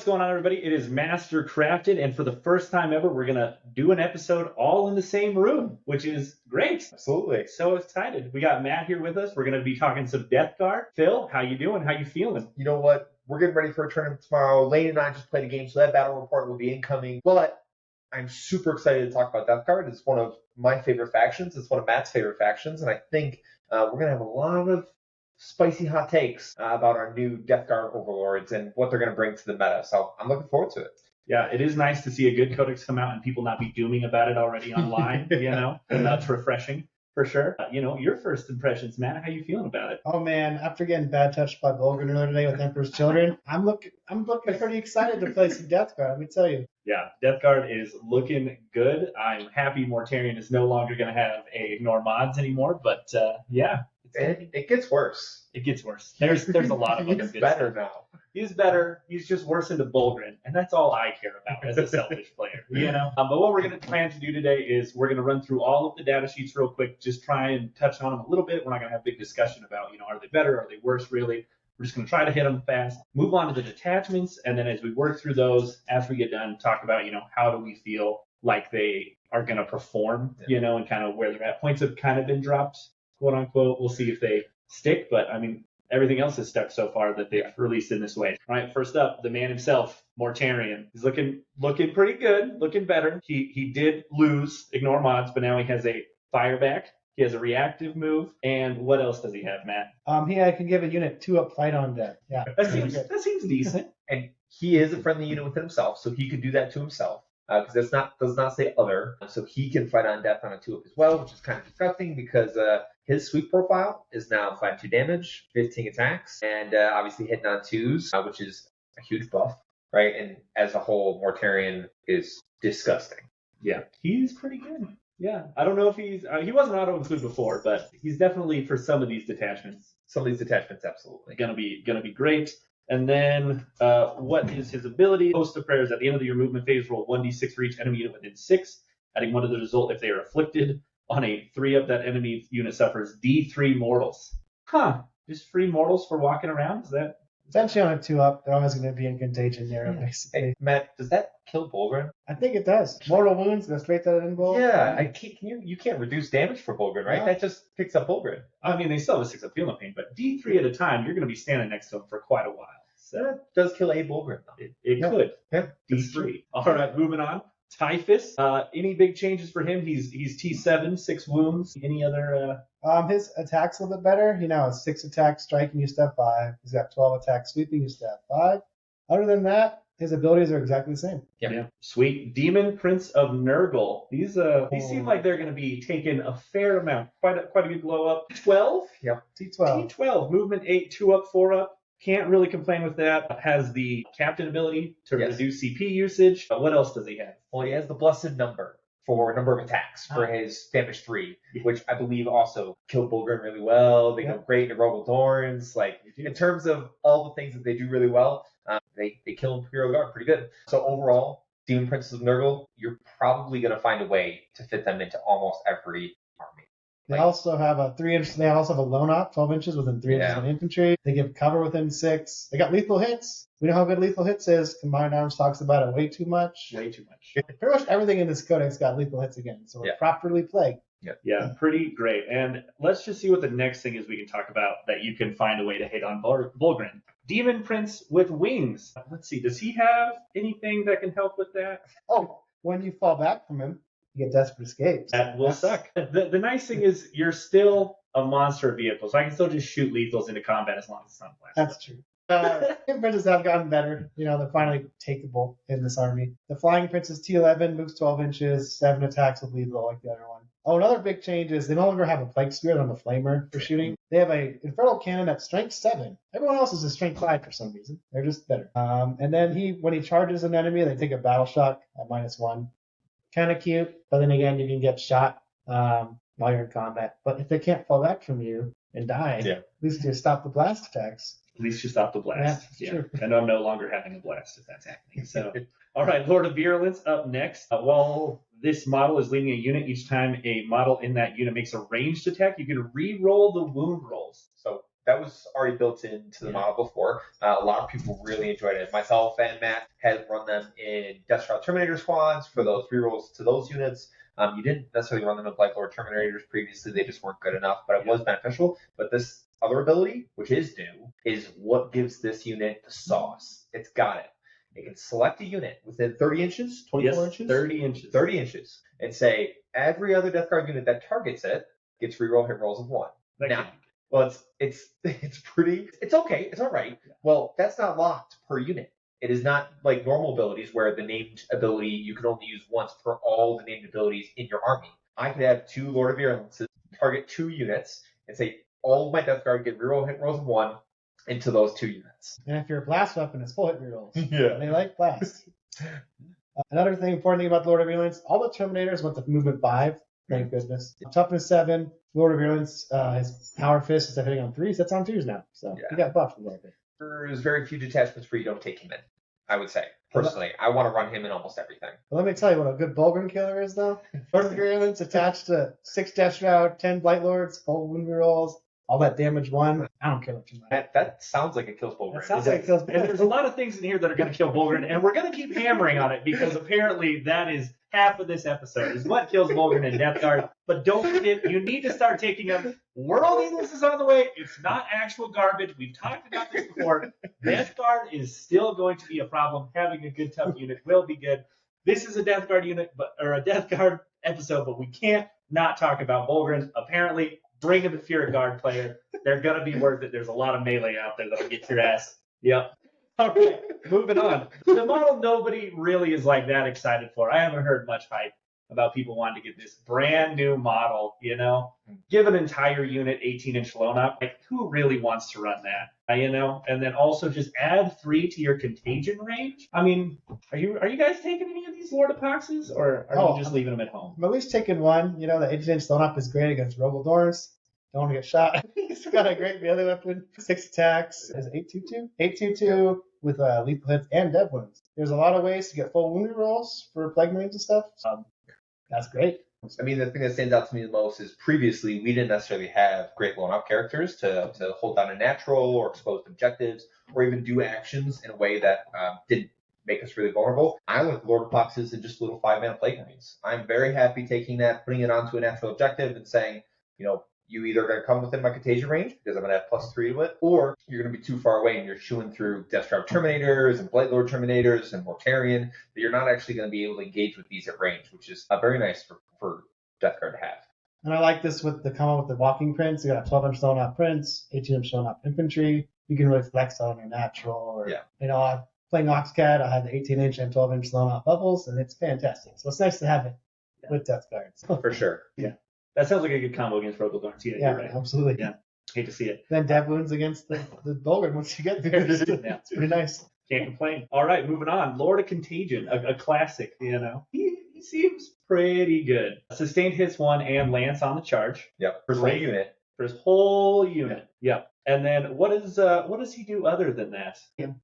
going on, everybody? It is Master Crafted, and for the first time ever, we're going to do an episode all in the same room, which is great. Absolutely. So excited. We got Matt here with us. We're going to be talking some Deathguard. Phil, how you doing? How you feeling? You know what? We're getting ready for a tournament tomorrow. Lane and I just played a game, so that battle report will be incoming. But I'm super excited to talk about Deathguard. It's one of my favorite factions. It's one of Matt's favorite factions, and I think we're going to have a lot of spicy hot takes about our new Deathguard overlords and what they're going to bring to the meta. So I'm looking forward to it. Yeah, it is nice to see a good Codex come out and people not be dooming about it already online, and that's refreshing for sure. Your first impressions, Matt, how you feeling about it? Oh man, after getting bad touched by Bulgren earlier today with Emperor's Children, I'm looking pretty excited to play some Deathguard, let me tell you. Yeah, Deathguard is looking good. I'm happy Mortarion is no longer going to have a ignore mods anymore, but yeah. It gets worse. It gets worse. There's a lot of He's better now. He's better. He's just worse into Bulgren, and that's all I care about as a selfish player, But what we're going to plan to do today is we're going to run through all of the data sheets real quick, just try and touch on them a little bit. We're not going to have a big discussion about, are they better, are they worse, really? We're just going to try to hit them fast, move on to the detachments, and then as we work through those, after we get done, talk about, how do we feel like they are going to perform, and kind of where they're at. Points have kind of been dropped, quote unquote. We'll see if they stick, but I mean, everything else has stuck so far that they've released in this way. All right, first up, the man himself, Mortarion. He's looking pretty good, looking better. He did lose Ignore Mods, but now he has a Fireback. He has a reactive move, and what else does he have, Matt? I can give a unit 2-up fight on death. Yeah, that seems decent. And he is a friendly unit within himself, so he could do that to himself. Because does not say other, so he can fight on death on a 2-up as well, which is kind of disgusting because his sweep profile is now 5-2 damage, 15 attacks, and obviously hitting on 2s, which is a huge buff, right? And as a whole, Mortarion is disgusting. Yeah, he's pretty good. Yeah, I don't know if he wasn't auto-include before, but he's definitely for some of these detachments. Absolutely gonna be great. And then, what is his ability? Host of Prayers. At the end of your movement phase, roll 1d6 for each enemy unit within 6, adding 1 to the result if they are afflicted. On a 3-up, that enemy unit suffers D3 mortals. Just 3 mortals for walking around? Is that? Essentially on a 2-up, they're always going to be in contagion there, basically. Hey, Matt, does that kill Bulgren? I think it does. Mortal wounds go straight to the end bowl. Yeah, you can't reduce damage for Bulgren, right? No. That just picks up Bulgren. I mean, they still have a 6-up healing pain, but D3 at a time, you're going to be standing next to him for quite a while. So that does kill a Bulgren, though. It could. Yeah. D3. All right, moving on. Typhus. Any big changes for him? He's T7, 6 wounds. Any other? His attack's a little bit better. He now has 6 attacks striking, you step 5. He's got 12 attacks sweeping, you step 5. Other than that, his abilities are exactly the same. Yeah. Sweet. Demon Prince of Nurgle. These seem like they're going to be taking a fair amount. Quite a good glow up. 12. Yep. T12. T12. Movement 8, 2-up, 4-up. Can't really complain with that. Has the captain ability to reduce CP usage. What else does he have? Well, he has the blessed number for number of attacks for his damage 3, which I believe also killed Bulgren really well. They go great in Rogal Dorns. Like, in terms of all the things that they do really well, they kill Imperial Guard pretty good. So overall, Demon Princes of Nurgle, you're probably going to find a way to fit them into almost every army. They also have a 3-inch. They also have a lone op, 12 inches within 3 inches of infantry. They give cover within 6. They got lethal hits. We know how good lethal hits is. Combined Arms talks about it way too much. Way too much. Pretty much everything in this codex got lethal hits again, so we're properly plagued. Yeah, pretty great. And let's just see what the next thing is we can talk about that you can find a way to hit on Bulgren. Demon Prince with wings. Let's see. Does he have anything that can help with that? Oh, when you fall back from him, you get desperate escapes. That will suck. The nice thing is you're still a monster vehicle, so I can still just shoot lethals into combat as long as it's not blast. That's true. Princes have gotten better. They're finally takeable in this army. The Flying Prince is T11, moves 12 inches, 7 attacks with lethal like the other one. Oh, another big change is they no longer have a Plague Spirit on the Flamer for shooting. They have a Infernal Cannon at strength 7. Everyone else is a strength 5 for some reason. They're just better. And then when he charges an enemy, they take a Battle Shock at -1. Kind of cute, but then again, you can get shot while you're in combat. But if they can't fall back from you and die, at least you stop the blast attacks. At least you stop the blast. Yeah, sure. And I'm no longer having a blast if that's happening. So, all right, Lord of Virulence up next. While this model is leading a unit, each time a model in that unit makes a ranged attack, you can re-roll the wound rolls. So That was already built into the model before. A lot of people really enjoyed it. Myself and Matt had run them in Deathguard Terminator squads for those rerolls to those units. You didn't necessarily run them in Blightlord Terminators previously. They just weren't good enough, but it was beneficial. But this other ability, which is new, is what gives this unit the sauce. It's got it. It can select a unit within 30 inches, 24 inches? 30 inches. 30 inches. And say every other Deathguard unit that targets it gets reroll hit rolls of 1. Now, well, it's pretty, it's okay, it's all right. Well, that's not locked per unit. It is not like normal abilities where the named ability you can only use once for all the named abilities in your army. I could have 2 Lord of Virulences, target 2 units, and say all of my Deathguard get reroll hit rolls of 1 into those 2 units. And if you're a blast weapon, it's full hit rerolls. Yeah. They like blast. Another important thing about Lord of Virulence, all the Terminators went to movement 5. Thank goodness. Toughness 7. Lord of Virulence, his power fist, instead of hitting on 3s, that's on 2s now. So he got buffed a little bit. There's very few detachments where you don't take him in, I would say. Personally, I want to run him in almost everything. But let me tell you what a good Bulgrim killer is, though. Lord of Virulence attached to 6 Death Shroud, 10 Blight Lords, 4 wound rerolls, all that damage 1. I don't care what you like. That sounds like it kills Bulgrim. That sounds like it kills And there's a lot of things in here that are going to kill Bulgrim, and we're going to keep hammering on it because apparently that is half of this episode is what kills Bulgrim and Deathguard. But don't forget, you need to start taking them. World Eagles is on the way. It's not actual garbage. We've talked about this before. Deathguard is still going to be a problem. Having a good tough unit will be good. This is a Deathguard unit, or a Deathguard episode, but we can't not talk about Bulgrim. Apparently, bring him if you're a guard player. They're going to be worth it. There's a lot of melee out there that'll get your ass. Yep. All right, moving on. The model nobody really is like that excited for. I haven't heard much hype about people wanting to get this brand new model, you know? Give an entire unit 18-inch loan up. Like, who really wants to run that? You know? And then also just add 3 to your contagion range. I mean, are you guys taking any of these Lord Epoxes, or are you just leaving them at home? I'm at least taking one. You know, the 18-inch loan up is great against Rogaldors. Don't want to get shot. He's got a great melee weapon. 6 attacks. Is it 822? 822 with lethal hits and dev wounds. There's a lot of ways to get full wound rolls for Plague Marines and stuff. That's great. I mean, the thing that stands out to me the most is previously we didn't necessarily have great blown up characters to hold down a natural or exposed objectives or even do actions in a way that didn't make us really vulnerable. I went with Lord of Boxes and just little 5-mana Plague Marines. I'm very happy taking that, putting it onto a natural objective and saying, you know, you either going to come within my contagion range because I'm going to have +3 to it, or you're going to be too far away and you're chewing through Deathguard Terminators and Blightlord Terminators and Mortarion, that you're not actually going to be able to engage with these at range, which is very nice for Deathguard to have. And I like this with the combo with the walking prints. You got a 12-inch stone up prints, 18-inch stone up infantry. You can really flex on your natural. Or, you know, playing Oxcat, I had the 18-inch and 12-inch stone up bubbles, and it's fantastic. So it's nice to have it with Deathguards. For sure. Yeah. That sounds like a good combo against Rogaldors. Yeah, you're right. Absolutely. Yeah. Hate to see it. Then dev wounds against the Bulgrim once you get there. Yeah. It's pretty nice. Can't complain. All right, moving on. Lord of Contagion, a classic, you know. He seems pretty good. Sustained hits 1 and Lance on the charge. Yep. For his whole unit. For his whole unit. Yep. And then what does he do other than that?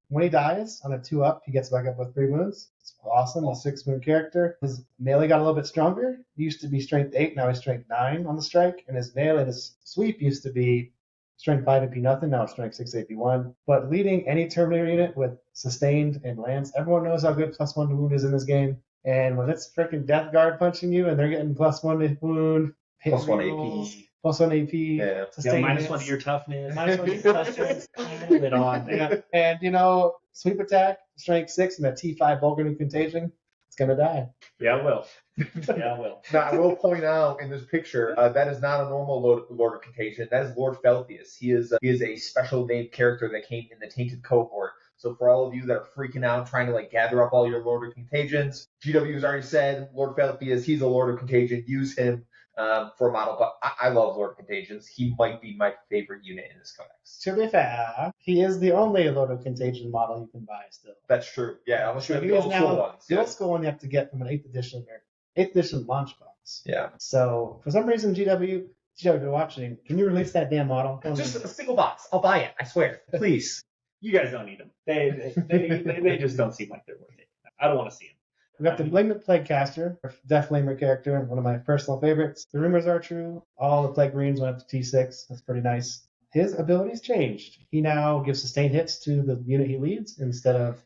When he dies on a 2-up, he gets back up with 3 wounds. It's awesome. A 6-wound character. His melee got a little bit stronger. He used to be strength 8, now he's strength 9 on the strike. And his melee, his sweep used to be strength 5 AP nothing, now it's strength 6 AP 1. But leading any Terminator unit with sustained and Lance, everyone knows how good +1 to wound is in this game. And when it's freaking Deathguard punching you and they're getting +1 to wound, +1 AP. +1 AP. Yeah. -1 to your toughness. -1 to your toughness. Put it on there. And, you know, sweep attack, strength 6, and a T5 Bulgrim Contagion, it's going to die. Yeah, it will. Yeah, it will. Now, I will point out in this picture, that is not a normal Lord of Contagion. That is Lord Felthius. He is a special named character that came in the Tainted cohort. So for all of you that are freaking out, trying to gather up all your Lord of Contagions, GW has already said, Lord Felthius, he's a Lord of Contagion. Use him for a model. But I love Lord of Contagions. He might be my favorite unit in this codex. To be fair, he is the only Lord of Contagion model you can buy still. That's true. Yeah, unless you have He the is old now school ones. the old school one you have to get from an 8th edition launch box. Yeah. So for some reason, GW, if you're watching, can you release that damn model? Just a single box. I'll buy it. I swear. Please. You guys don't need them. They just don't seem like they're worth it. I don't want to see them. We got the Malignant Plaguecaster, Death Flamer character, one of my personal favorites. The rumors are true. All the Plague Marines went up to T6. That's pretty nice. his abilities changed. He now gives sustained hits to the unit he leads instead of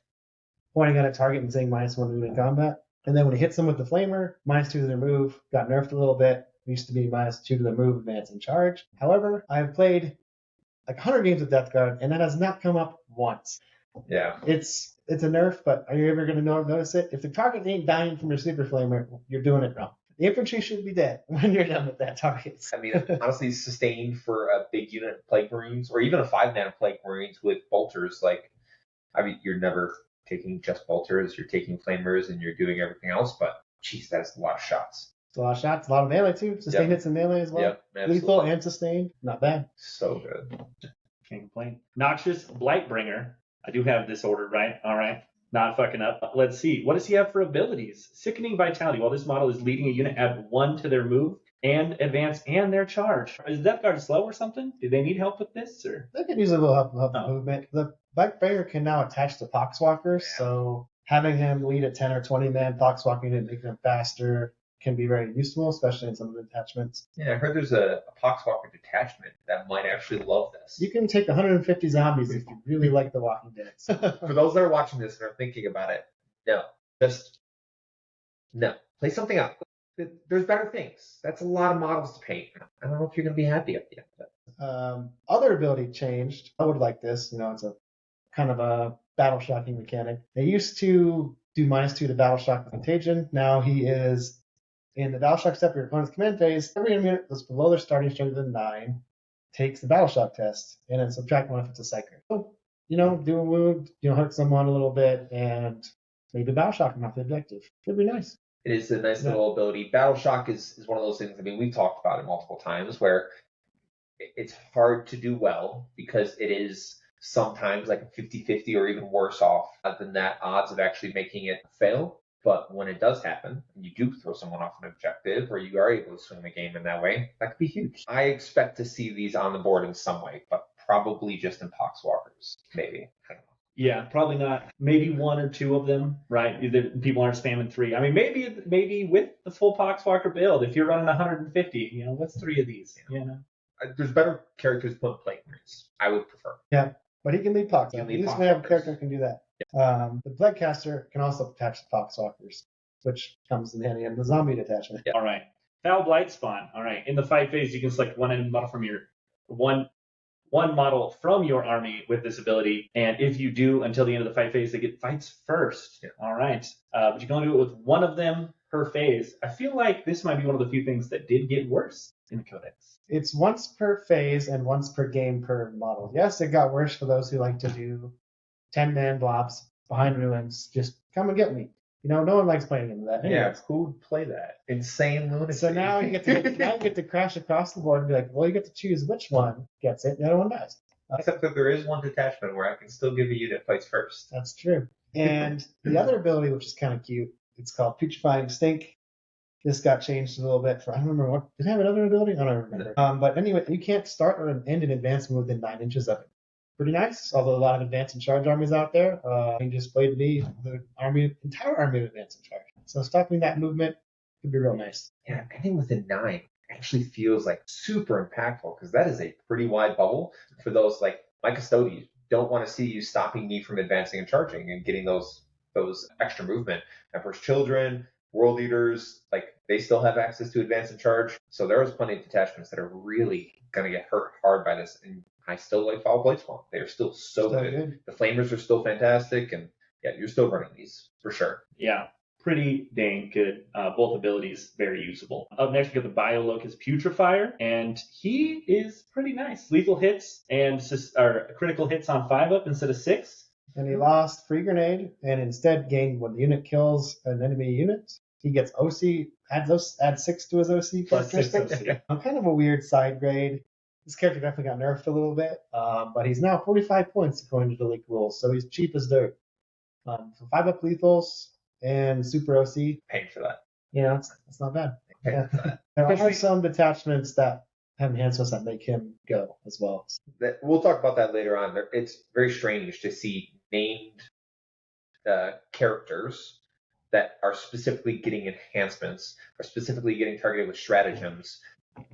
pointing at a target and saying -1 to in combat. And then when he hits them with the flamer, -2 to their move, got nerfed a little bit. It used to be -2 to their move, advance, and charge. However, I've played like 100 games with Deathguard, and that has not come up once. Yeah. It's a nerf, but are you ever going to notice it? If the target ain't dying from your super flamer, you're doing it wrong. The infantry should be dead when you're done with that target. I mean, honestly, sustained for a big unit of Plague Marines, or even a 5-mana Plague Marines with bolters, like, I mean, you're never taking just bolters, you're taking flamers, and you're doing everything else, but, geez, that's a lot of shots. It's a lot of shots, a lot of melee too. Sustained hits and melee as well. Yep, absolutely. Lethal and sustained, not bad. So good. Can't complain. Noxious Blightbringer. I do have this ordered, right? All right. Not fucking up. Let's see. What does he have for abilities? Sickening Vitality. While this model is leading a unit, add 1 to their move and advance and their charge. Is Deathguard slow or something? Do they need help with this? Or They can use a little help movement. The Blightbringer can now attach to Poxwalkers, so having him lead a 10 or 20 man Poxwalker unit, making them faster, can be very useful, especially in some of the attachments. Yeah, I heard there's a Poxwalker detachment that might actually love this. You can take 150 zombies if you really like The Walking Dead. For those that are watching this and are thinking about it, no. Play something else. There's better things. That's a lot of models to paint. I don't know if you're going to be happy at the end of it. Other ability changed. I would like this. It's a kind of a battle shocking mechanic. They used to do -2 to battle shock with Contagion. Now he is in the battle shock step of your opponent's command phase. Every unit that's below their starting strength than 9 takes the battle shock test, and then subtract 1 if it's a psyker. So, do a wound, hurt someone a little bit, and maybe battle shock them off the objective. It'd be nice. It is a nice little ability. Battle shock is one of those things, I mean, we've talked about it multiple times, where it's hard to do well because it is sometimes like a 50-50 or even worse off than that odds of actually making it fail. But when it does happen, and you do throw someone off an objective, or you are able to swing the game in that way, that could be huge. I expect to see these on the board in some way, but probably just in Poxwalkers, maybe. I don't know. yeah, probably not. Maybe 1 or 2 of them, right? Either people aren't spamming 3. I mean, maybe with the full Poxwalker build, if you're running 150, what's 3 of these? There's better characters to put Plague Marines. I would prefer. Yeah, but he can lead Pox. He can At lead least we have a Poxwalkers. character who can do that. The Bloodcaster can also attach to Poxwalkers, which comes in handy in the zombie detachment. All right. Foul Blight Spawn. All right. In the fight phase, you can select one enemy model from your one model from your army with this ability, and if you do until the end of the fight phase, they get fights first. Yeah. All right. But you can only do it with one of them per phase. I feel like this might be one of the few things that did get worse in the Codex. It's once per phase and once per game per model. Yes, it got worse for those who like to do 10-man blobs behind ruins. Just come and get me. No one likes playing into that. Yeah, who would play that? Insane lunacy. So now you get to crash across the board and be like, well, you get to choose which one gets it, and the other one dies. Except that there is one detachment where I can still give a unit fights first. That's true. And the other ability, which is kind of cute, it's called Putrefying Stink. This got changed a little bit. I don't remember what. Did it have another ability? I don't remember. But anyway, you can't start or end an advancement within 9 inches of it. Pretty nice, although a lot of advance and charge armies out there. You just played to be the entire army of advance and charge. So stopping that movement could be real nice. Yeah, anything within 9 actually feels like super impactful because that is a pretty wide bubble for those like my custodians. Don't want to see you stopping me from advancing and charging and getting those extra movement. Emperor's Children, World Eaters, like they still have access to advance and charge. So there was plenty of detachments that are really going to get hurt hard by this. And I still like Foul Blight Spawn. They are still so good. The Flamers are still fantastic. And yeah, you're still running these for sure. Yeah, pretty dang good. Both abilities very usable. Up next, we got the Biolocust Putrefier, and he is pretty nice. Lethal hits and critical hits on 5-up instead of 6. And he lost Free Grenade and instead gained when the unit kills an enemy unit. He gets OC, adds 6 to his OC Plus 6 characteristic. OC. Kind of a weird side grade. This character definitely got nerfed a little bit, but he's now 45 points according to the league rules, so he's cheap as dirt. For 5-up lethals and super OC, Paying for that. it's not bad. Paying for that. There are some detachments that have enhancements that make him go as well. We'll talk about that later on. It's very strange to see named characters that are specifically getting enhancements, are specifically getting targeted with stratagems.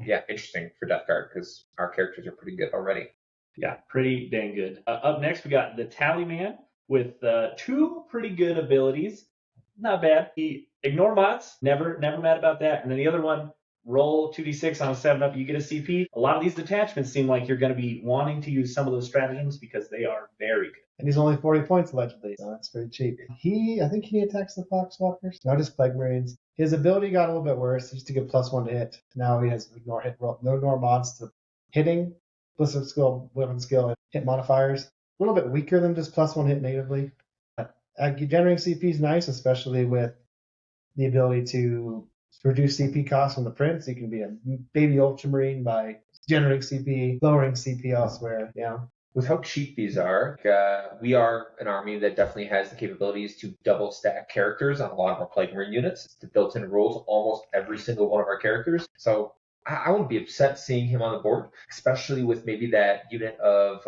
Yeah, interesting for Deathguard because our characters are pretty good already. Yeah, pretty dang good. Up next, we got the Tallyman with 2 pretty good abilities. Not bad. He ignore mods, never mad about that. And then the other one, roll 2d6 on a 7-up, you get a CP. A lot of these detachments seem like you're going to be wanting to use some of those stratagems because they are very good. And he's only 40 points allegedly, so that's pretty cheap. I think he attacks the Foxwalkers, not just Plague Marines. His ability got a little bit worse. He used to get +1 to hit. Now he has ignore hit roll, no ignore mods to hitting, ballistic skill, weapon skill, and hit modifiers. A little bit weaker than just +1 hit natively. Generating CP is nice, especially with the ability to reduce CP costs from the prince. You can be a baby Ultramarine by generating CP, lowering CP elsewhere. Yeah. With how cheap these are, we are an army that definitely has the capabilities to double stack characters on a lot of our Plague Marine units. It's the built-in rules, almost every single one of our characters. So I wouldn't be upset seeing him on the board, especially with maybe that unit of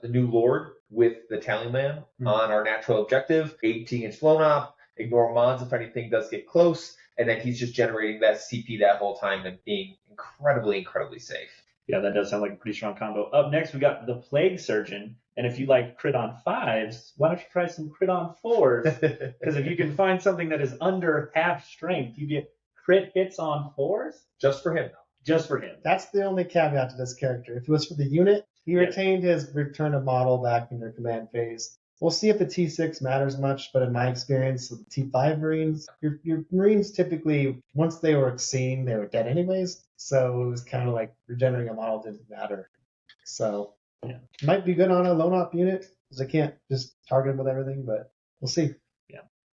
the new Lord with the Tallyman on our natural objective, 18-inch flown up, ignore mods if anything does get close, and then he's just generating that CP that whole time and being incredibly safe. Yeah, that does sound like a pretty strong combo. Up next, we got the Plague Surgeon. And if you like crit on 5s, why don't you try some crit on 4s? Because if you can find something that is under half strength, you get crit hits on 4s. Just for him, though. Just for him. That's the only caveat to this character. If it was for the unit, he retained his return of model back in your command phase. We'll see if the T6 matters much, but in my experience with the T5 Marines, your Marines typically, once they were seen, they were dead anyways. So it was kind of like regenerating a model didn't matter. So might be good on a lone op unit, because I can't just target them with everything, but we'll see.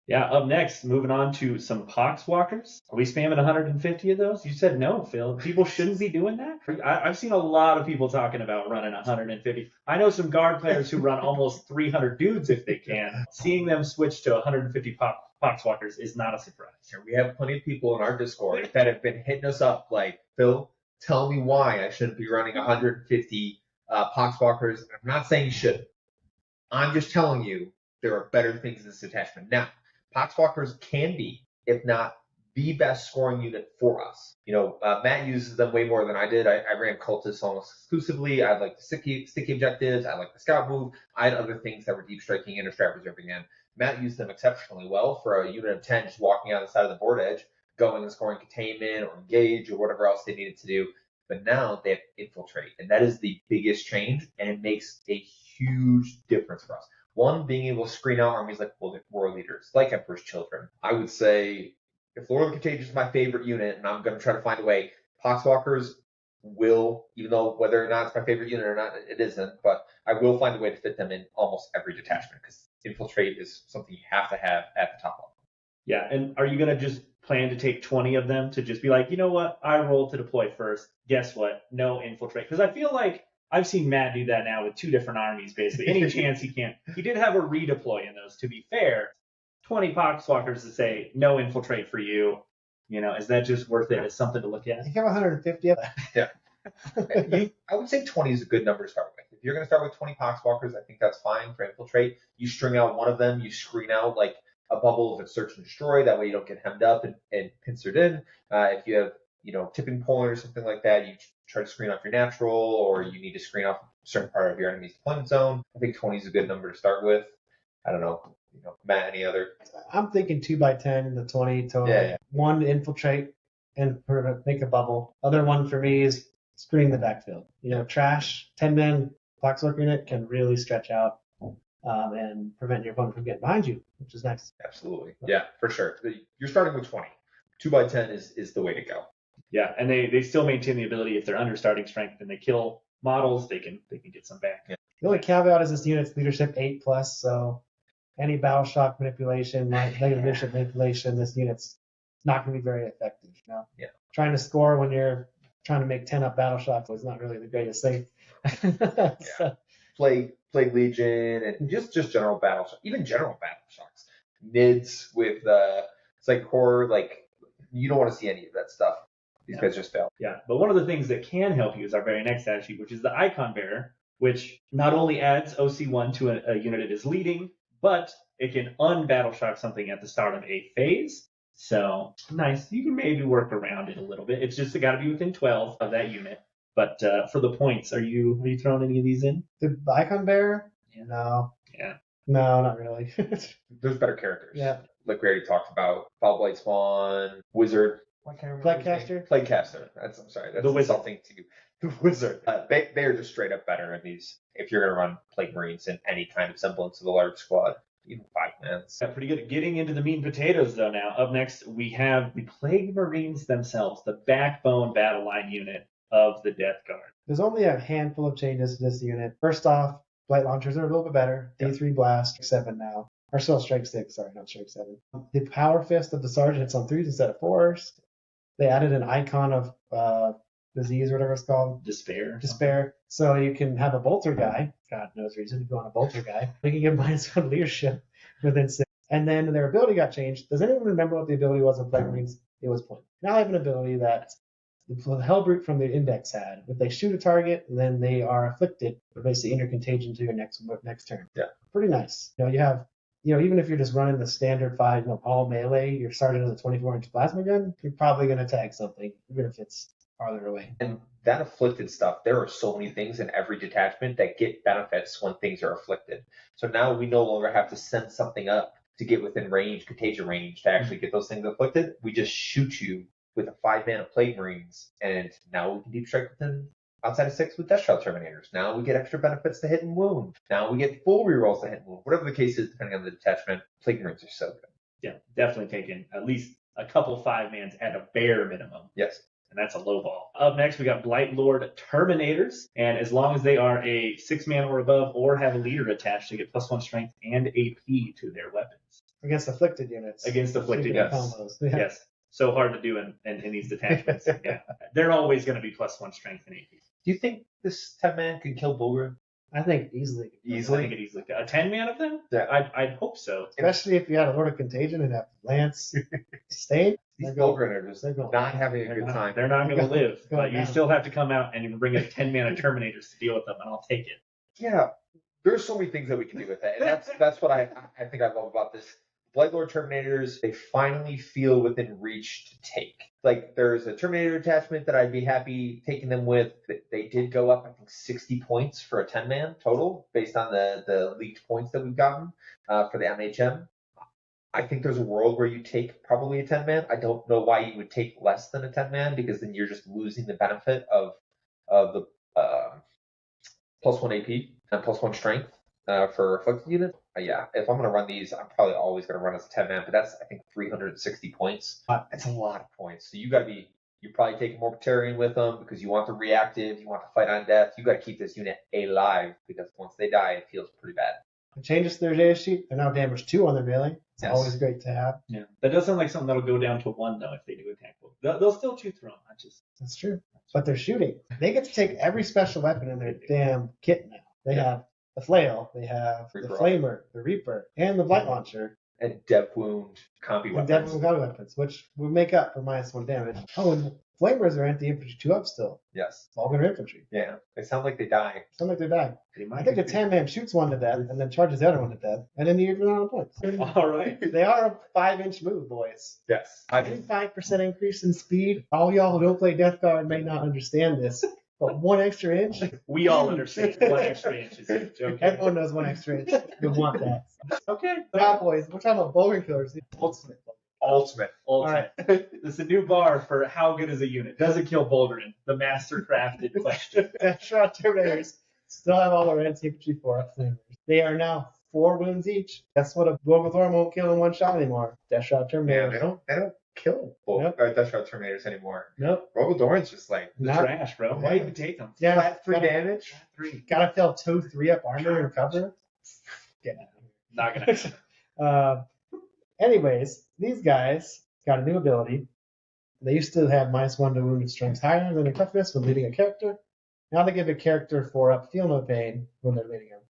Yeah, up next, moving on to some Poxwalkers. Are we spamming 150 of those? You said no, Phil. People shouldn't be doing that? I've seen a lot of people talking about running 150. I know some guard players who run almost 300 dudes if they can. Seeing them switch to 150 Poxwalkers is not a surprise. We have plenty of people in our Discord that have been hitting us up like, Phil, tell me why I shouldn't be running 150 Poxwalkers. I'm not saying you shouldn't. I'm just telling you there are better things in this attachment. Now, Poxwalkers can be, if not the best scoring unit for us. Matt uses them way more than I did. I ran Cultists almost exclusively. I like the sticky objectives. I like the scout move. I had other things that were deep striking, interstrap reserving in. Matt used them exceptionally well for a unit of 10 just walking on the side of the board edge, going and scoring containment or engage or whatever else they needed to do. But now they have infiltrate, and that is the biggest change, and it makes a huge difference for us. One, being able to screen out armies like War Leaders, like Emperor's Children. I would say, if Lord of the Contagion is my favorite unit, and I'm going to try to find a way, Poxwalkers will, even though whether or not it's my favorite unit or not, it isn't, but I will find a way to fit them in almost every detachment, because infiltrate is something you have to have at the top level. Yeah, and are you going to just plan to take 20 of them to just be like, you know what, I roll to deploy first. Guess what? No infiltrate. Because I feel like I've seen Matt do that now with 2 different armies, basically. Any chance he can. He did have a redeploy in those, to be fair. 20 Poxwalkers to say, no infiltrate for you. Is that just worth it as something to look at? I have 150 of that. Yeah. I would say 20 is a good number to start with. If you're going to start with 20 Poxwalkers, I think that's fine for infiltrate. You string out one of them, you screen out like a bubble if it's search and destroy. That way you don't get hemmed up and pincered in. If you have, tipping point or something like that, you try to screen off your natural, or you need to screen off a certain part of your enemy's deployment zone. I think 20 is a good number to start with. I don't know. Matt, any other? I'm thinking 2x10, the 20 total. Yeah. One to infiltrate and make a bubble. Other one for me is screening the backfield. Trash, 10-man Poxwalker unit can really stretch out and prevent your opponent from getting behind you, which is nice. Absolutely. Yeah, for sure. You're starting with 20. 2x10 is the way to go. Yeah, and they still maintain the ability, if they're under starting strength and they kill models, they can get some back. Yeah. The only caveat is this unit's leadership 8+, so any battle shock manipulation, negative leadership manipulation, this unit's not going to be very effective. Yeah. Trying to score when you're trying to make 10 up battle shocks was not really the greatest thing. Yeah. Plague Legion and just general battle shocks, even general battle shocks. Mids with Psychic Horror, like you don't want to see any of that stuff. These guys just fail. Yeah, but one of the things that can help you is our very next stat sheet, which is the Icon Bearer, which not only adds OC1 to a unit it is leading, but it can unbattle shock something at the start of a phase. So nice. You can maybe work around it a little bit. It's just got to be within 12 of that unit. But for the points, are you throwing any of these in? The Icon Bearer? Yeah. No. Yeah. No, not really. There's better characters. Yeah. Like we already talked about, Foul Blight Spawn, Wizard. Why can't I remember his name? Plaguecaster? Plaguecaster. I'm sorry. That's The Wizard. insulting to you. The Wizard. They are just straight up better in these. If you're going to run Plague Marines in any kind of semblance of a large squad, even 5-mans. Yeah, pretty good. Getting into the meat and potatoes, though, now. Up next, we have the Plague Marines themselves, the backbone battle line unit of the Deathguard. There's only a handful of changes to this unit. First off, Blight Launchers are a little bit better. D3 Blast, 7 now. Or still Strike 6, sorry, not Strike 7. The Power Fist of the Sergeant hits on 3s instead of 4s. They added an icon of disease or whatever it's called. Despair. So you can have a bolter guy. God knows reason if you want a bolter guy. You can get -1 leadership within 6. And then their ability got changed. Does anyone remember what the ability was in Plague Marines? It was point. Now I have an ability that the Hellbrute from the Index had. If they shoot a target, then they are afflicted, or basically inner contagion to your next turn. Yeah. Pretty nice. You have, even if you're just running the standard 5, all melee, you're starting with a 24-inch plasma gun, you're probably going to tag something, even if it's farther away. And that afflicted stuff, there are so many things in every detachment that get benefits when things are afflicted. So now we no longer have to send something up to get within range, contagion range, to actually get those things afflicted. We just shoot you with a 5-man of Plague Marines, and now we can deep strike within outside of 6 with Death Shroud Terminators. Now we get extra benefits to hit and wound. Now we get full rerolls to hit and wound. Whatever the case is, depending on the detachment, Plague Marines are so good. Yeah, definitely taking at least a couple 5-mans at a bare minimum. Yes. And that's a low ball. Up next, we got Blight Lord Terminators. And as long as they are a 6-man or above or have a leader attached, they get +1 strength and AP to their weapons. Against afflicted units. Against afflicted Yes. units. Yeah. Yes. So hard to do in these detachments. Yeah. They're always going to be +1 strength and AP. Do you think this 10-man can kill Bulgrim? I think easily. I think it easily could. A 10-man of them? Yeah. I'd hope so. Especially if you had a Lord of Contagion and have Lance Sustain. These They're going- Bulgrim are just they're going- not having a good time. They're not going to live. Going But you down. still have to come out and bring a 10-man of Terminators to deal with them, and I'll take it. Yeah, there's so many things that we can do with it. And that's what I think I love about this. Blight Lord Terminators, they finally feel within reach to take. Like, there's a Terminator attachment that I'd be happy taking them with. They did go up, I think, 60 points for a 10-man total, based on the leaked points that we've gotten for the MHM. I think there's a world where you take probably a 10-man. I don't know why you would take less than a 10-man, because then you're just losing the benefit of the +1 AP and +1 strength for afflicted unit. Yeah, if I'm going to run these, I'm probably always going to run as a 10-man, but that's, I think, 360 points. That's a lot of points. So you're probably taking more Mortarion with them because you want the reactive, you want to fight on death. You got to keep this unit alive, because once they die, it feels pretty bad. It changes to their data sheet. They're now damage 2 on their melee. It's Yes. always great to have. Yeah. That does sound like something that'll go down to 1, though, if they do attack. They'll still chew through them. That's true. But they're shooting. They get to take every special weapon in their damn kit now. They have the flail, they have the Reaper. flamer, the reaper, and the blight launcher, And Dev Wound combi and weapons. definitely got weapons, which will make up for -1 damage. Oh, and flamers are anti-infantry 2-up still. Yes. Vulgar infantry. Yeah. They sound like they die. Sound like they die. They I might think the be- 10-man shoots one to death and then charges the other one to death, and then you even on points. All right. They are a 5-inch move, boys. Yes. 25% increase in speed. All y'all who don't play Deathguard may not understand this, but 1 extra inch. We all understand 1 extra inch is huge. Okay. Everyone knows 1 extra inch. You want that. Okay. Now, boys, we're talking about bowling killers. The ultimate. Ultimate. Ultimate. This is a new bar for how good is a unit. Does it kill Bulgarin? The master crafted question. Deathshot Terminators still have all their anti-infantry 4-up flamers. They are now 4 wounds each. That's what a Bogothorn won't kill in 1 shot anymore. Deathshot Yeah, Terminators. they don't kill Nope. Death Shroud Terminators anymore. Nope. Rogodoran's just like Not, Trash, bro. Why even take them? yeah, flat 3 gotta- damage. 3. Gotta fill 2 3-up armor and cover. Get out of here. Not going to Anyways, these guys got a new ability. They used to have -1 to wounded strengths higher than their toughness when leading a character. Now they give a character 4-up feel no pain when they're leading them.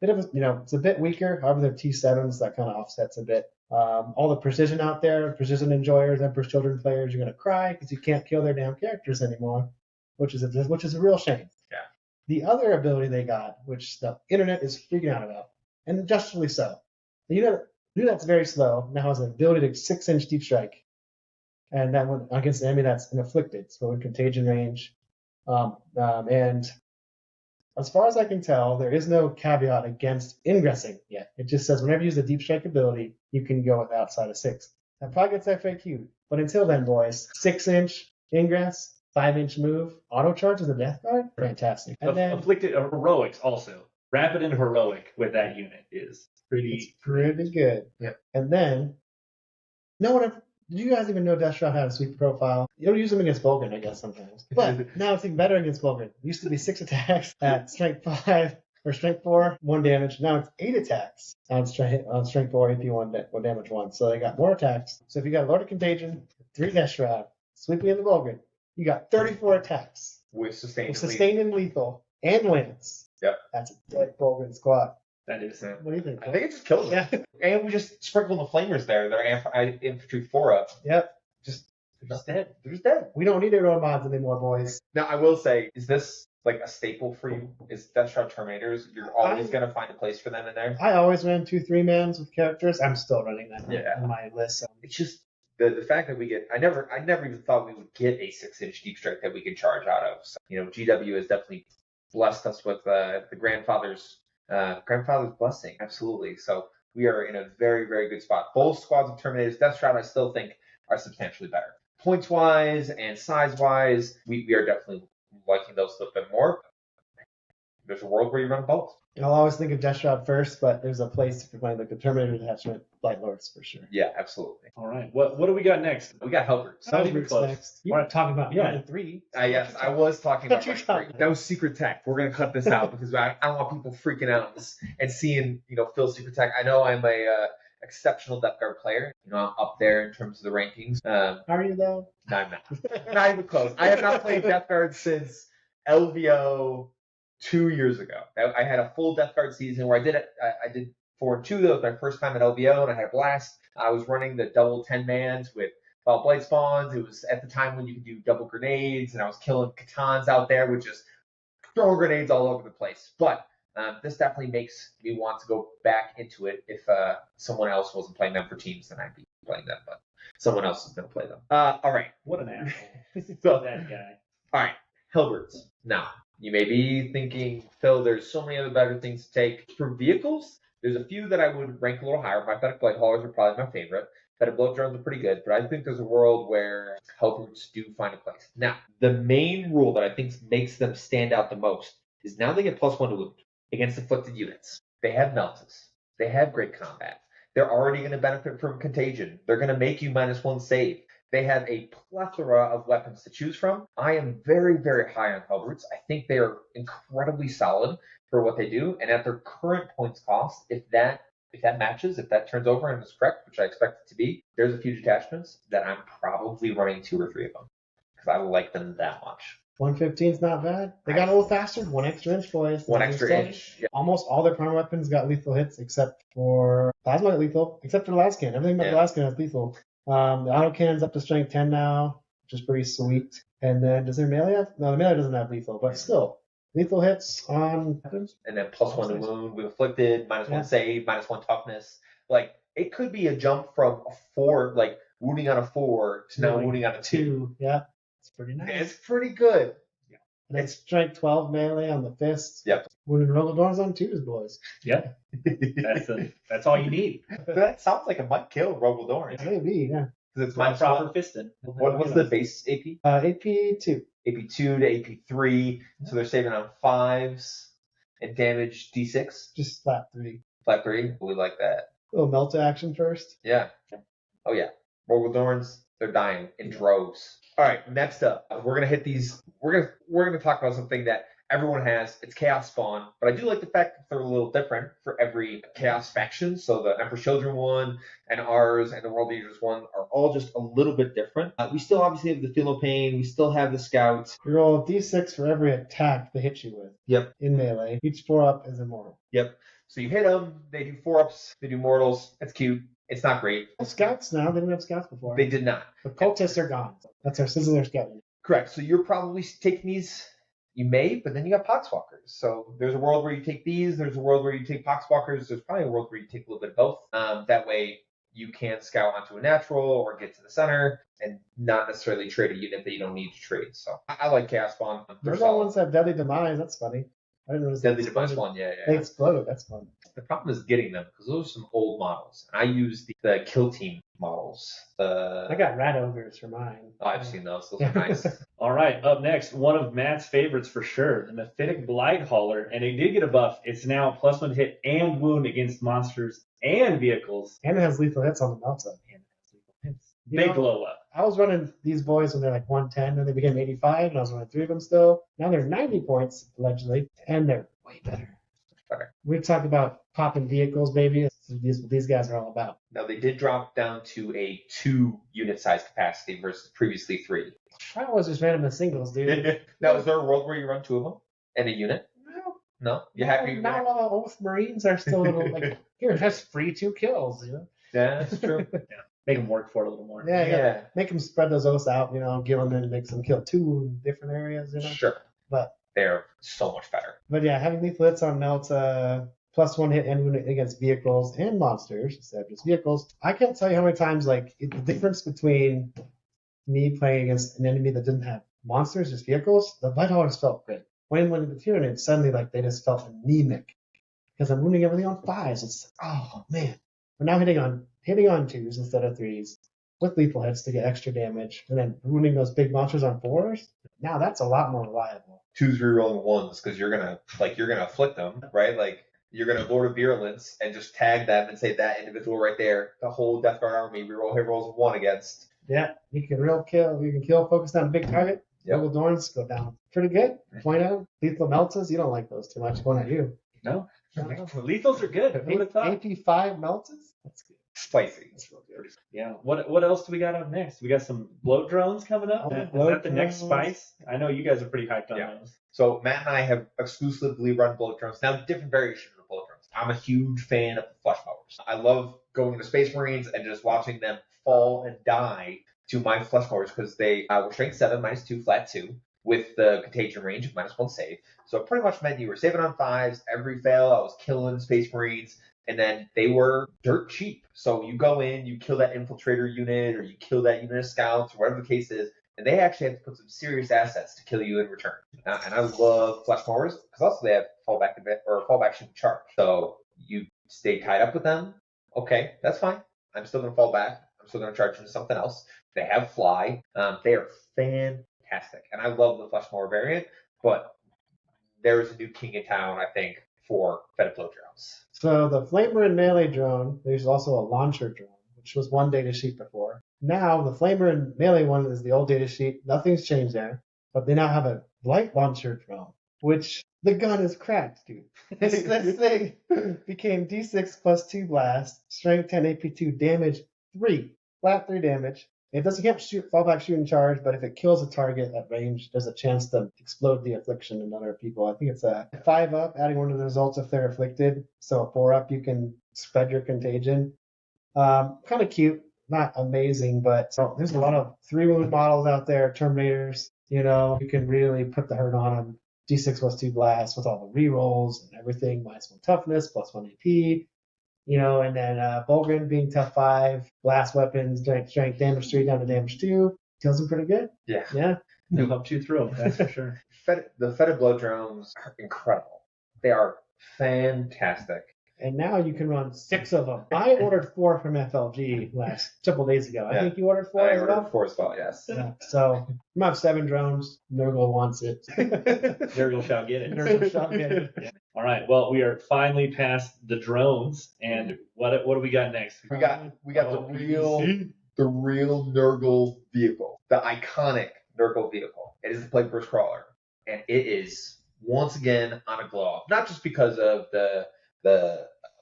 Bit of it's a bit weaker. However, they're T7s, that kind of offsets a bit. All the precision out there, precision enjoyers, Emperor's Children players, you're gonna cry because you can't kill their damn characters anymore, which is a real shame. Yeah. The other ability they got, which the internet is freaking out about, and justly so. The unit that's very slow now has an ability to 6-inch deep strike, and that one against an enemy that's an afflicted, so in contagion range, And as far as I can tell, there is no caveat against ingressing yet. It just says whenever you use a deep strike ability, you can go with outside of 6. That probably gets FAQ'd. But until then, boys, 6-inch ingress, 5-inch move, auto charge as a Deathguard, fantastic. And then Afflicted heroics also. Rapid and heroic with that unit is it's pretty good. Yep. And then, no one ever. Did you guys even know Deathshot had a sweep profile? You don't use them against Bulgrin, I guess, sometimes. But now it's even better against Bulgrin. It used to be 6 attacks at strength 5 or strength 4, 1 damage. Now it's 8 attacks on strength 4, AP 1 damage 1. So they got more attacks. So if you got Lord of Contagion, 3 Death Shroud, sweeping into Bulgrin, you got 34 attacks. With Sustained and lethal. And Lance. Yep. That's a dead Bulgrin squad. that is. What do you think? I think it just kills them. Yeah. And we just sprinkled the flamers there. They're infantry 4-up. Yep. They're just dead. They're just dead. We don't need our own mods anymore, boys. Now, I will say, is this like a staple for you? Is Deathshot Terminators? You're always going to find a place for them in there? I always ran 2-3 mans with characters. I'm still running that Yeah. on my list. So. It's just the fact that we get, I never even thought we would get a 6-inch deep strike that we could charge out of. So, GW has definitely blessed us with the grandfather's blessing. Absolutely. So we are in a very, very good spot. Both squads of Terminators, Deathshot, I still think are substantially better. Points wise and size wise, we are definitely liking those a little bit more. There's a world where you run both. I'll always think of Death Shroud first, but there's a place for playing like the Terminator attachment, Blight Lords for sure. Yeah, absolutely. All right. What do we got next? We got Helpers. Not even close. Next. You weren't talking about Yeah. 3. Yes, I was talking about What you Mark talking III. That was secret tech. We're gonna cut this out because I don't want people freaking out and seeing Phil's secret tech. I know I'm a exceptional Deathguard player. I'm up there in terms of the rankings. Are you though? No, I'm not. Not even close. I have not played Deathguard since LVO 2 years ago. I had a full Deathguard season where I did 4 and 2. That was my first time at LVO, and I had a blast. I was running the double 10-mans with Blight Spawns. It was at the time when you could do double grenades, and I was killing Katans out there with just throwing grenades all over the place. But this definitely makes me want to go back into it. If someone else wasn't playing them for teams, then I'd be playing them, but someone else is going to play them. All right. What an asshole. So, That guy. all right, Hellbirds. Now, you may be thinking, Phil, there's so many other better things to take. For vehicles, there's a few that I would rank a little higher. My Fennec Blight Haulers are probably my favorite. Fennec Bloat Drones are pretty good, but I think there's a world where Hellbirds do find a place. Now, the main rule that I think makes them stand out the most is now they get +1 to wound against afflicted units. They have Meltus. They have great combat. They're already going to benefit from Contagion. They're going to make you -1 save. They have a plethora of weapons to choose from. I am very, very high on Hellbirds. I think they are incredibly solid for what they do. And at their current points cost, if that matches, if that turns over and is correct, which I expect it to be, there's a few detachments that I'm probably running 2 or 3 of them because I like them that much. 115 is not bad. They got a little faster. 1 extra inch, boys. 1 extra inch. Yeah. Almost all their primary weapons got lethal hits except for Plasma lethal, except for the last cannon. Everything but the last cannon has lethal. The auto cannon's up to strength 10 now, which is pretty sweet. And then does their melee have? No, the melee doesn't have lethal, but still. Lethal hits on weapons. And then +1 to wound with afflicted, -1 save, -1 toughness. Like, it could be a jump from a 4, like wounding on a 4 to now wounding on a 2. Yeah. It's pretty nice. It's pretty good. Yeah. And it's strength 12 melee on the fists. Yep. Wounded Rogodorns on 2s, boys. Yeah. That's all you need. That sounds like it might kill Rogodorn. Maybe, yeah. Because it's My proper -1. fisting. What's the base AP? AP 2. AP2 to AP3. So they're saving on 5s and damage D6. Just flat 3. Flat 3. We like that. Little melt action first. Yeah. Oh yeah. Rogodorns, they're dying in droves. All right, next up, we're gonna hit these. We're gonna talk about something that everyone has. It's Chaos Spawn, but I do like the fact that they're a little different for every Chaos faction. So the Emperor's Children one and ours and the World Leaders one are all just a little bit different. We still obviously have the Philopane. We still have the Scouts. You roll D6 for every attack they hit you with. Yep. In melee. Each 4-up is immortal. Yep. So you hit them. They do 4-ups. They do mortals. It's cute. It's not great. Scouts now. They didn't have scouts before. They did not. The cultists are gone. That's our Sizzler scout unit. Correct. So you're probably taking these. You may, but then you got Poxwalkers. So there's a world where you take these. There's a world where you take Poxwalkers. There's probably a world where you take a little bit of both. That way, you can scout onto a natural or get to the center and not necessarily trade a unit that you don't need to trade. So I like Chaos Spawn. They're Those all solid. ones have Deadly Demise. That's funny. I didn't notice Deadly they Demise exploded. one, yeah. They explode. That's fun. The problem is getting them because those are some old models. And I use the Kill Team models. I got Rat Ogres for mine. Oh, I've seen those. Those are nice. All right, up next, one of Matt's favorites for sure, the Mephitic Blight Hauler, and it did get a buff. It's now +1 hit and wound against monsters and vehicles. And it has lethal hits on the melt up. You Big know, glow up. I was running these boys when they're like 110, and they became 85, and I was running 3 of them still. Now they're 90 points, allegedly, and they're way better. We talk about popping vehicles, baby. These guys are all about. Now, they did drop down to a 2 unit size capacity versus previously 3. I always just ran them in singles, dude. Now, is there a world where you run 2 of them in a unit? No? You happy? Not all Oath Marines are still a little like, here, that's free 2 kills, you know? Yeah, that's true. Make them work for it a little more. Yeah. Make them spread those oaths out, you know, give them and make them kill 2 in different areas, you know? Sure. But They're so much better. yeah, having lethal hits on melt, +1 hit and wound against vehicles and monsters instead of just vehicles. I can't tell you how many times, like, the difference between me playing against an enemy that didn't have monsters, just vehicles, the Blight Haulers felt great. When with Tyranid, suddenly, like, they just felt anemic. Because I'm wounding everything on 5s. It's, oh, man. We're now hitting on 2s instead of 3s with lethal hits to get extra damage. And then wounding those big monsters on 4s. Now that's a lot more reliable. 2s rerolling 1s because you're gonna afflict them, right? Like you're gonna Lord of Virulence and just tag them and say that individual right there, the whole Deathguard army reroll hit rolls of 1 against. Yeah, you can kill, focus on a big target. Yep. Double Dorns go down. Pretty good. Point out, lethal meltas, you don't like those too much going at you. No? Lethals are good. Who would have thought? AP5 meltas? That's good. Spicy. That's real good. Yeah. What else do we got up next? We got some bloat drones coming up. Oh, Is bloat that the next drones. spice? I know you guys are pretty hyped on Yeah. those. So Matt and I have exclusively run bloat drones. Now different variations of bloat drones. I'm a huge fan of the flesh mowers. I love going to Space Marines and just watching them fall and die to my flesh mowers because they were strength 7, -2, flat 2, with the contagion range of -1 save. So it pretty much meant you were saving on 5s. Every fail, I was killing Space Marines. And then they were dirt cheap. So you go in, you kill that infiltrator unit, or you kill that unit of scouts, or whatever the case is, and they actually have to put some serious assets to kill you in return. And I love flesh mowers because also they have fallback shooting charge. So you stay tied up with them. Okay, that's fine. I'm still going to fall back. I'm still going to charge into something else. They have fly. They are fantastic, and I love the flesh mower variant. But there is a new king in town, I think, for Fed bloat drones. So the Flamer and Melee drone, there's also a launcher drone, which was one data sheet before. Now the Flamer and Melee one is the old data sheet. Nothing's changed there. But they now have a light launcher drone, which the gun is cracked, dude. This thing became D6 +2 blast, strength 10, AP2, damage 3, flat 3 damage. It doesn't can't fallback shooting charge, but if it kills a target at range, there's a chance to explode the affliction in other people. I think it's a 5-up, adding one of the results if they're afflicted. So a 4-up, you can spread your contagion. Kind of cute, not amazing, but so there's a lot of 3-wound models out there, Terminators. You know, you can really put the hurt on them. D6 +2 blast with all the rerolls and everything, -1 toughness, +1 AP. You know, and then Bulgrin being tough 5, blast weapons, strength damage 3 down to damage 2. Kills him pretty good. Yeah. They'll help you through them, that's for sure. The Fed bloat drones are incredible. They are fantastic. And now you can run 6 of them. I ordered 4 from FLG last couple days ago. I think you ordered 4 I as well? ordered 4 as well, yes. Yeah. So I'm gonna have 7 drones. Nurgle wants it. Nurgle shall get it. Nurgle shall get it. Yeah. All right. Well, we are finally past the drones, and what do we got next? We got the real Nurgle vehicle, the iconic Nurgle vehicle. It is the Plague Burst Crawler, and it is once again on a glow up. Not just because of the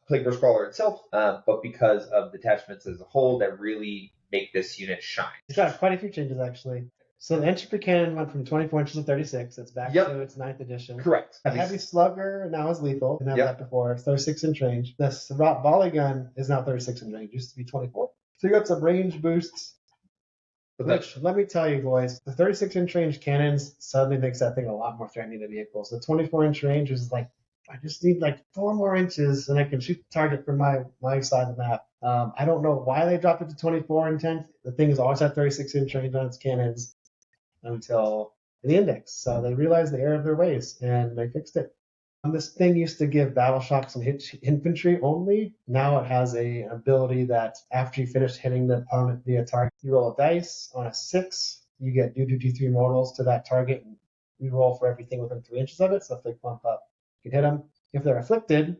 Plague Burst Crawler itself, but because of the attachments as a whole that really make this unit shine. It's got quite a few changes actually. So the entry cannon went from 24 inches to 36. It's back to its 9th edition. Correct. The heavy slugger now is lethal. Didn't have that before. It's 36 inch range. The Sarot volley gun is now 36 inch range. It used to be 24. So you got some range boosts. Which, let me tell you, boys, the 36 inch range cannons suddenly makes that thing a lot more threatening to vehicles. The 24 inch range is like, I just need like 4 more inches and I can shoot the target from my side of the map. I don't know why they dropped it to 24 and 10. The thing has always had 36-inch range on its cannons until the index. So they realized the error of their ways and they fixed it. This thing used to give battle shocks and hit infantry only. Now it has an ability that after you finish hitting the opponent via target, you roll a dice. On a 6, you get D3 mortals to that target, and you roll for everything within 3 inches of it. So if they bump up, you can hit them. If they're afflicted,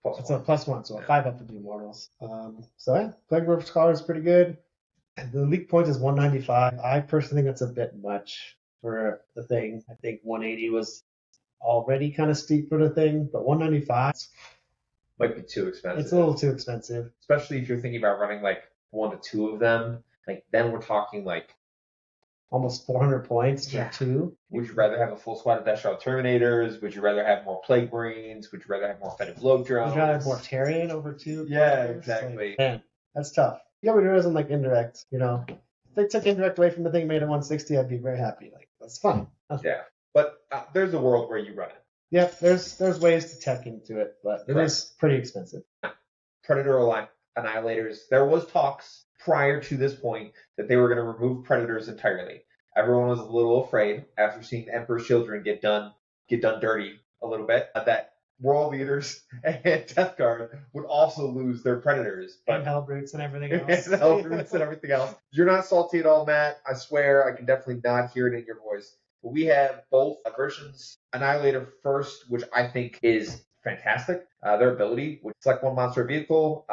it's a +1, so a 5 up to do mortals. So yeah, Plague Warp Scholar is pretty good. The leak point is 195. I personally think that's a bit much for the thing. I think 180 was already kind of steep for the thing, but 195 might be too expensive. It's a little too expensive, especially if you're thinking about running like 1 to 2 of them. Like then we're talking like almost 400 points for 2. Would you rather have a full squad of Death Shroud Terminators? Would you rather have more Plague Marines? Would you rather have more Fetid Blow Drones? Would you rather have more Terran over 2? Yeah, exactly. Like, man, that's tough. Yeah, but it isn't like indirect, you know. If they took indirect away from the thing, made it 160, I'd be very happy. Like, that's fine. Yeah, but there's a world where you run it. Yeah, there's ways to tech into it, but it is pretty expensive. Predator Annihilators. There was talks prior to this point that they were going to remove Predators entirely. Everyone was a little afraid after seeing the Emperor's Children get done dirty a little bit that Royal Leaders and Deathguard would also lose their Predators. And Hellbrutes and everything else. And Hellbrutes and everything else. You're not salty at all, Matt. I swear I can definitely not hear it in your voice. But we have both versions. Annihilator first, which I think is fantastic. Their ability would select one monster vehicle.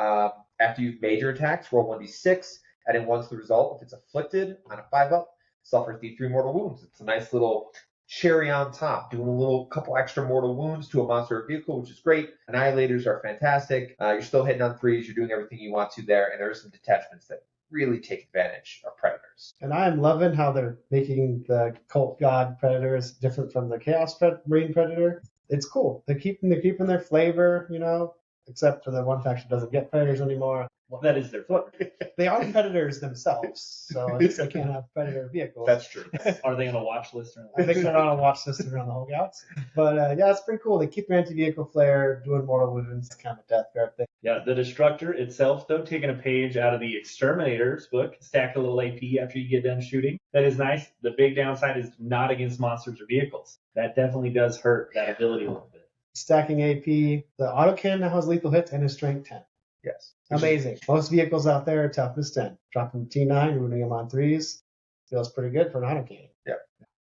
After you've made your attacks, roll 1d6. And then once the result, if it's afflicted on a 5-up, suffers D3 mortal wounds. It's a nice little cherry on top, doing a little couple extra mortal wounds to a monster or vehicle, which is great. Annihilators are fantastic. You're still hitting on 3s. You're doing everything you want to there. And there are some detachments that really take advantage of Predators. And I'm loving how they're making the Cult God Predators different from the Chaos Marine Predator. It's cool. They're keeping their flavor, you know, except for the one faction doesn't get Predators anymore. Well, that is their flavor. They are Predators themselves, so at least they can't have Predator vehicles. That's true. Are they on a watch list? I think they're on a watch list around the whole galaxy. But yeah, it's pretty cool. They keep their anti-vehicle flare, doing mortal wounds, kind of a Deathguard thing. Yeah, the Destructor itself, though, taking a page out of the Exterminator's book, stack a little AP after you get done shooting. That is nice. The big downside is not against monsters or vehicles. That definitely does hurt that ability a little bit. Stacking AP. The autocannon now has lethal hits and is strength 10. Yes. Amazing. Most vehicles out there are toughness 10. Dropping T9, ruining them on 3s. Feels pretty good for an autocannon. Yeah.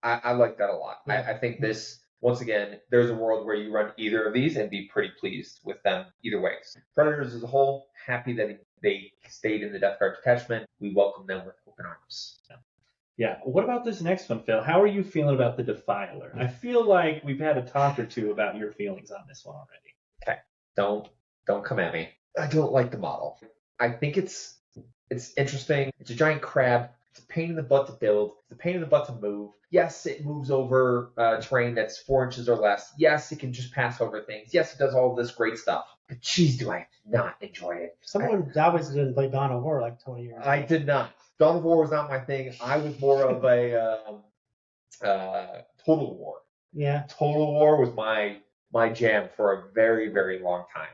I like that a lot. Yeah. I think this, once again, there's a world where you run either of these and be pretty pleased with them either ways. Predators as a whole, happy that they stayed in the Deathguard detachment. We welcome them with open arms. Yeah. What about this next one, Phil? How are you feeling about the Defiler? I feel like we've had a talk or two about your feelings on this one already. Okay. Don't come at me. I don't like the model. I think it's interesting. It's a giant crab. It's a pain in the butt to build. It's a pain in the butt to move. Yes, it moves over terrain that's 4 inches or less. Yes, it can just pass over things. Yes, it does all this great stuff. But geez, do I not enjoy it. Someone obviously didn't play Dawn of War like 20 years ago. I did not. Dawn of War was not my thing. I was more of a Total War. Yeah. Total War was my jam for a very, very long time.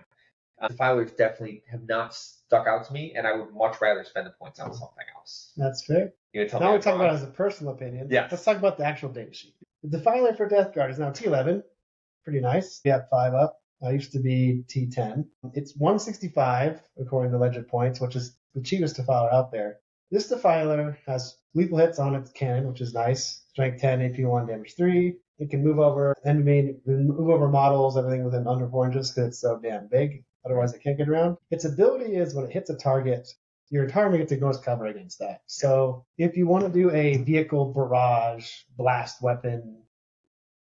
Defilers definitely have not stuck out to me, and I would much rather spend the points on something else. That's fair. Now we're talking about it as a personal opinion. Yeah. Let's talk about the actual data sheet. The Defiler for Deathguard is now T11. Pretty nice. Yeah, 5 up. Used to be T10. It's 165 according to Legend Points, which is the cheapest Defiler out there. This Defiler has lethal hits on its cannon, which is nice. Strength 10, AP 1, damage 3. It can move over models, everything within under 4 inches because it's so damn big. Otherwise, it can't get around. Its ability is when it hits a target, your entire army gets ignores cover against that. So if you want to do a vehicle barrage blast weapon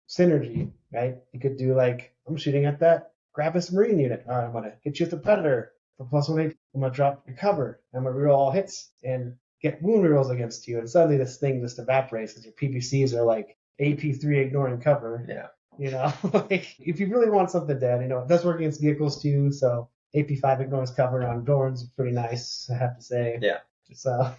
synergy, right? You could do like, I'm shooting at that Gravis Marine unit. All right, I'm going to hit you with the Predator for +1 AP. I'm going to drop your cover. I'm going to reroll all hits and get wound rerolls against you. And suddenly this thing just evaporates because your PVCs are like AP3 ignoring cover. Yeah. You know, like if you really want something dead, you know, it does work against vehicles too. So AP5 ignores cover on Dorns, pretty nice, I have to say. Yeah. So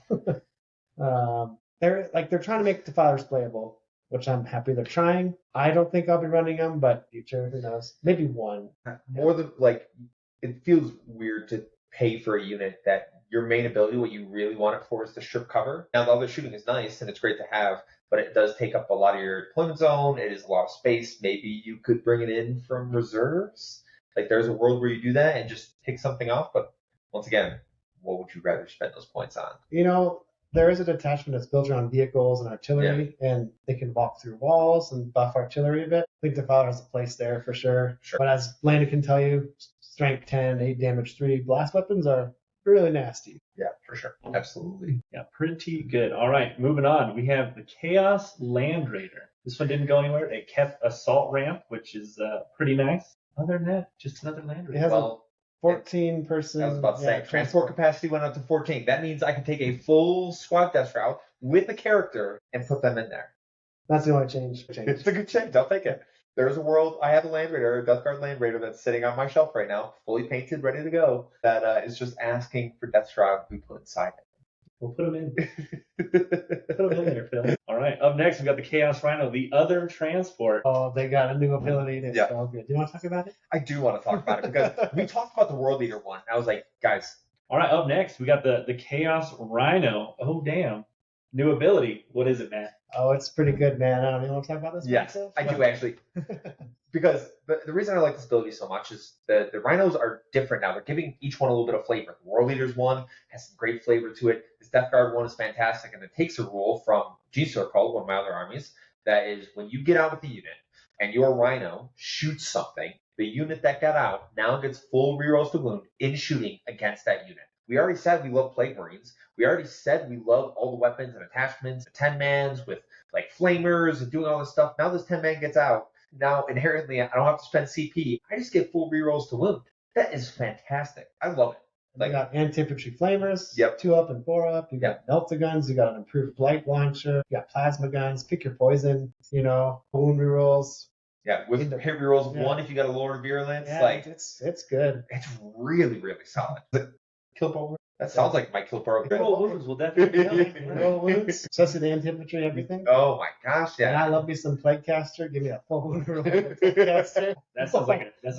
they're trying to make Defilers playable, which I'm happy they're trying. I don't think I'll be running them, but future, who knows? Maybe one. More than like, it feels weird to pay for a unit that your main ability, what you really want it for, is to strip cover. Now, the other shooting is nice and it's great to have, but it does take up a lot of your deployment zone. It is a lot of space. Maybe you could bring it in from reserves. Like, there's a world where you do that and just take something off. But once again, what would you rather spend those points on? You know, there is a detachment that's built around vehicles and artillery, and they can walk through walls and buff artillery a bit. I think Defiler has a place there for sure. But as Landon can tell you, strength 10, 8 damage 3 blast weapons are really nasty. Yeah, for sure. Absolutely. Yeah, pretty good. All right, moving on. We have the Chaos Land Raider. This one didn't go anywhere. It kept Assault Ramp, which is pretty nice. Other than that, just another Land It Raider. has Well, 14 person. I was about to say, transport capacity went up to 14. That means I can take a full squad death route with a character and put them in there. That's the only change. It's a good change. I'll take it. There's a world. I have a Land Raider, a Deathguard Land Raider that's sitting on my shelf right now, fully painted, ready to go. That is just asking for Death Shroud to be put inside We'll put them in. it. Put them in there, Phil. All right, up next, we got the Chaos Rhino, the other transport. Oh, they got a new ability. That's Yeah. so good. Do you want to talk about it? I do want to talk about it because we talked about the World Leader one. I was like, guys, All right, up next, we got the Chaos Rhino. Oh, damn. New ability. What is it, Matt? Oh, it's pretty good, man. I don't even want to talk about this. yes, myself? I do actually. Because the reason I like this ability so much is the rhinos are different now. They're giving each one a little bit of flavor. The World Leaders one has some great flavor to it. This Death Guard one is fantastic, and it takes a rule from G-Circle, one of my other armies, that is when you get out with the unit and your rhino shoots something, the unit that got out now gets full rerolls to wound in shooting against that unit. We already said we love Plague Marines. We already said we love all the weapons and attachments, the 10-mans with like flamers and doing all this stuff. Now this 10-man gets out. Now, inherently, I don't have to spend CP. I just get full rerolls to wound. That is fantastic. I love it. You got anti-infantry flamers, Yep. 2 up and 4 up. You got melta guns. You got an improved blight launcher. You got plasma guns. Pick your poison. You know, wound rerolls. Yeah, with hit rerolls of Yeah. 1 if you got a lower virulence. Yeah, Like, it's good. it's really, really solid. Kill power? That sounds like my kill power. Roll wounds will definitely help. Roll wounds, especially the anti-infantry, everything. Oh my gosh, And yeah. I love me some plague caster. Give me a full wound roll with a plague caster. That sounds like a good That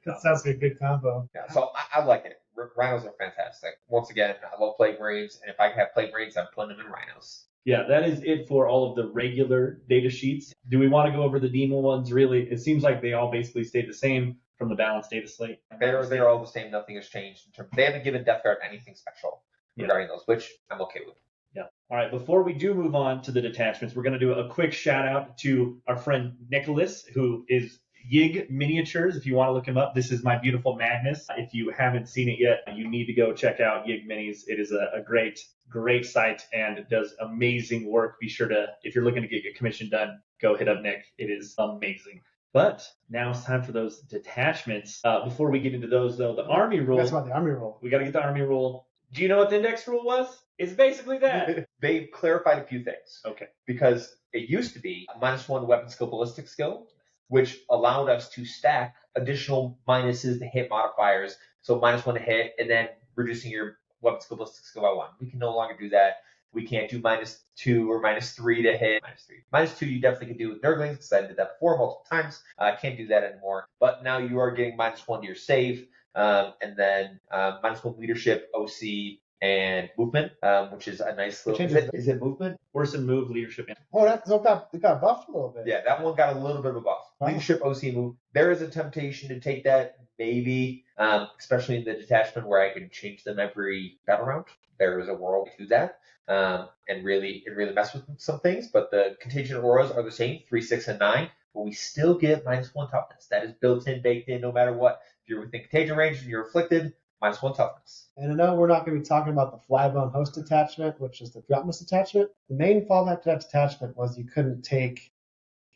combo. sounds like a good combo. Yeah, so I like it. Rhinos are fantastic. Once again, I love Plague Marines, and if I can have Plague Marines, I'm putting them in Rhinos. Yeah, that is it for all of the regular data sheets. Do we want to go over the demon ones? Really, it seems like they all basically stayed the same from the balanced data slate. They're all the same. Nothing has changed in terms. They haven't given Death Guard anything special regarding those, which I'm okay with. Yeah. All right. Before we do move on to the detachments, we're going to do a quick shout out to our friend Nicholas, who is Yig Miniatures. If you want to look him up, this is My Beautiful Madness. If you haven't seen it yet, you need to go check out Yig Minis. It is a great site and it does amazing work. Be sure to, if you're looking to get your commission done, go hit up Nick. It is amazing. But now it's time for those detachments. Before we get into those, though, the army rule. That's about the army roll. We got to get the army rule. Do you know what the index rule was? It's basically that. They clarified a few things. Okay. Because it used to be a -1 weapon skill ballistic skill, which allowed us to stack additional minuses to hit modifiers. So -1 to hit, and then reducing your weapon skill ballistic skill by 1. We can no longer do that. We can't do -2 or -3 to hit. -3. -2 you definitely can do with Nurglings, because I did that before multiple times. I can't do that anymore. But now you are getting -1 to your save, and then -1 leadership, OC, and movement, which is a nice little. Is it movement? Worsen move, leadership. Oh, it got buffed a little bit. Yeah, that one got a little bit of a buff. Wow. Leadership, OC, move. There is a temptation to take that, maybe, especially in the detachment where I can change them every battle round. There is a world to that, and it really mess with some things. But the contagion auras are the same, 3, 6, and 9. But we still get -1 toughness. That is built in, baked in, no matter what. If you're within contagion range and you're afflicted, -1 toughness. And I know we're not going to be talking about the Flybone Host attachment, which is the Dropmus attachment. The main fallback to that attachment was you couldn't take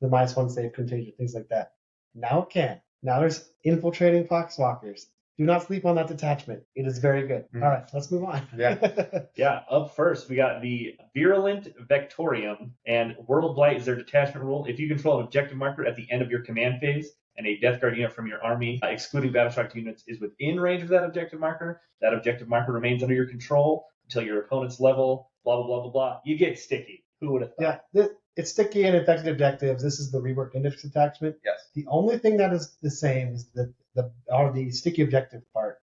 the -1 save contagion, things like that. Now it can. Now there's infiltrating Poxwalkers. Do not sleep on that detachment. It is very good. Mm. All right, let's move on. Yeah. Yeah, up first, we got the Virulent Vectorium, and World Blight is their detachment rule. If you control an objective marker at the end of your command phase, and a Death Guard unit from your army, excluding battle-shocked units, is within range of that objective marker, that objective marker remains under your control until your opponent's level, blah, blah, blah, blah, blah. You get sticky. Who would have thought? Yeah, it's sticky and infected objectives. This is the reworked index attachment. Yes. The only thing that is the same is the sticky objective part.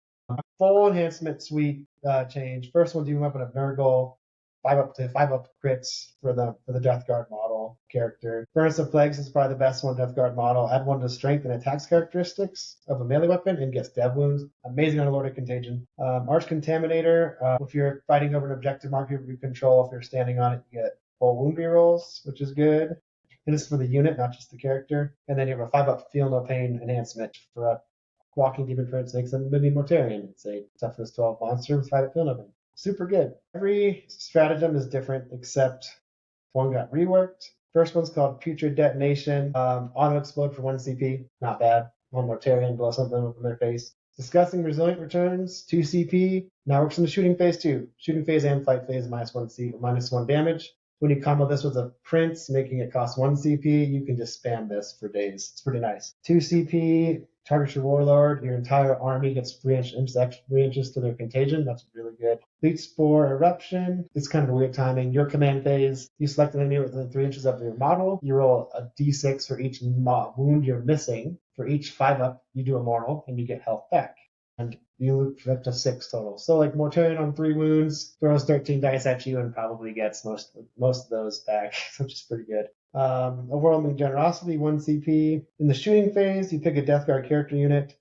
Full enhancement suite change. First one, Doom Weapon of Nurgle. 5 up crits for the Deathguard model character. Furnace of Plagues is probably the best one Deathguard model. Add 1 to strength and attacks characteristics of a melee weapon and gets dev wounds. Amazing on Lord of Contagion. Arch Contaminator. If you're fighting over an objective marker you control, if you're standing on it, you get full wound rerolls, which is good. And this is for the unit, not just the character. And then you have a 5-up Feel No Pain enhancement for a Walking Demon Prince makes a mini Mortarion. It's a toughness 12 monster with 5-up Feel No Pain. Super good. Every stratagem is different except one got reworked. First one's called Putrid Detonation. Auto explode for 1 CP. Not bad. One Mortarion, blow something up in their face. Disgusting Resilient returns, 2 CP. Now works in the shooting phase too. Shooting phase and fight phase, -1 damage. When you combo this with a Prince, making it cost 1 CP, you can just spam this for days. It's pretty nice. 2 CP. Target your Warlord, your entire army gets 3 inches to their contagion. That's really good. Fleet Spore Eruption. It's kind of a weird timing. Your command phase, you select an enemy within 3 inches of your model. You roll a d6 for each wound you're missing. For each 5-up, you do a mortal, and you get health back. And you look up to 6 total. So like Mortarion on 3 wounds, throws 13 dice at you and probably gets most of those back, which is pretty good. Overwhelming Generosity, 1 CP. In the shooting phase, you pick a Deathguard character unit,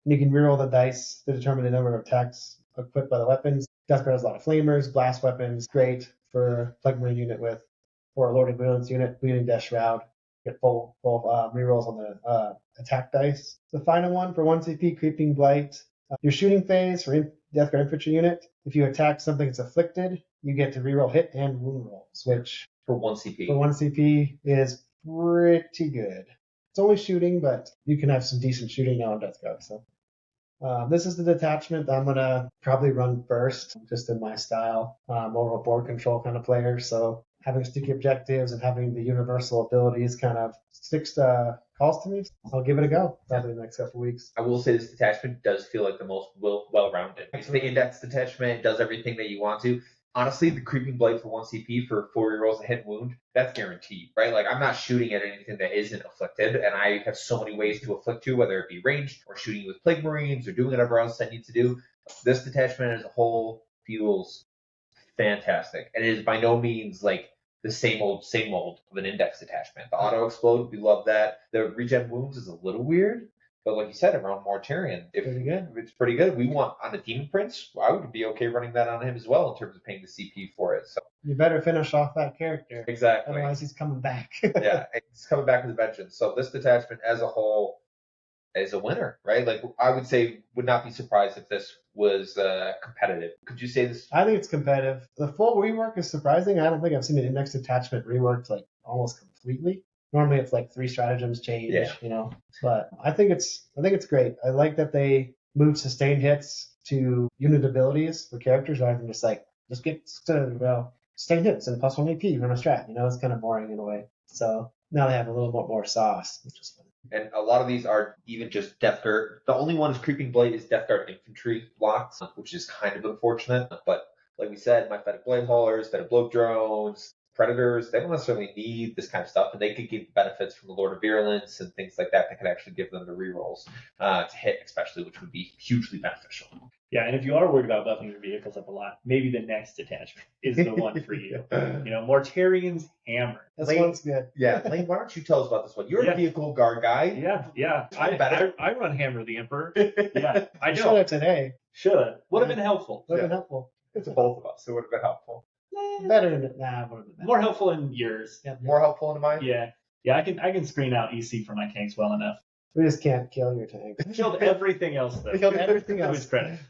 and you can reroll the dice to determine the number of attacks equipped by the weapons. Deathguard has a lot of flamers, blast weapons, great for Plague Marine unit with, or a Lord of Violence unit, Bleeding Death Shroud. Get full rerolls on the attack dice. The final one for 1 CP, Creeping Blight. Your shooting phase for Deathguard infantry unit, if you attack something that's afflicted, you get to reroll hit and wound rolls, which For 1 CP. for 1 CP is pretty good. It's only shooting, but you can have some decent shooting now on Deathguard. So this is the detachment I'm going to probably run first, just in my style. More of a board control kind of player, so having sticky objectives and having the universal abilities kind of sticks calls to me. I'll give it a go probably in the next couple of weeks. I will say this detachment does feel like the most well-rounded. It's the index detachment, does everything that you want to. Honestly, the Creeping Blight for 1 CP for 4 rerolls and hit wound, that's guaranteed, right? Like, I'm not shooting at anything that isn't afflicted, and I have so many ways to afflict you, whether it be ranged or shooting you with Plague Marines or doing whatever else I need to do. This detachment as a whole feels fantastic, and it is by no means like the same old of an index detachment. The auto explode, we love that. The regen wounds is a little weird, but like you said, around Mortarion, if it's pretty good. We want on the Demon Prince, I would be okay running that on him as well in terms of paying the CP for it. So you better finish off that character. Exactly. Otherwise, he's coming back. Yeah, he's coming back with a vengeance. So this detachment as a whole is a winner, right? Like I would say, would not be surprised if this was competitive. Could you say this? I think it's competitive. The full rework is surprising. I don't think I've seen an index detachment reworked like almost completely. Normally it's like 3 stratagems change, But I think it's great. I like that they moved sustained hits to unit abilities for characters rather than just get sustained hits and +1 AP from a strat. It's kind of boring in a way. So now they have a little bit more sauce, which is fun. And a lot of these are even just Deathguard. The only one is Creeping Blade is Deathguard infantry blocks, which is kind of unfortunate. But like we said, my Fetid Blade Haulers, Fetid Bloat Drones, Predators, they don't necessarily need this kind of stuff, and they could give benefits from the Lord of Virulence and things like that could actually give them the rerolls to hit, especially, which would be hugely beneficial. Yeah, and if you are worried about buffing your vehicles up a lot, maybe the next detachment is the one for you. Mortarion's Hammer. This one's good. Yeah, Lane, why don't you tell us about this one? You're a vehicle guard guy. Yeah. I run Hammer the Emperor. Yeah, I do. Should have today. Should have. Would have been helpful. Would have been helpful. It's both of us. It would have been helpful. Better than it. More helpful in yours. Yeah. More helpful in mine? Yeah, I can screen out EC for my tanks well enough. We just can't kill your tank. Killed everything else though. We killed everything else. To his credit.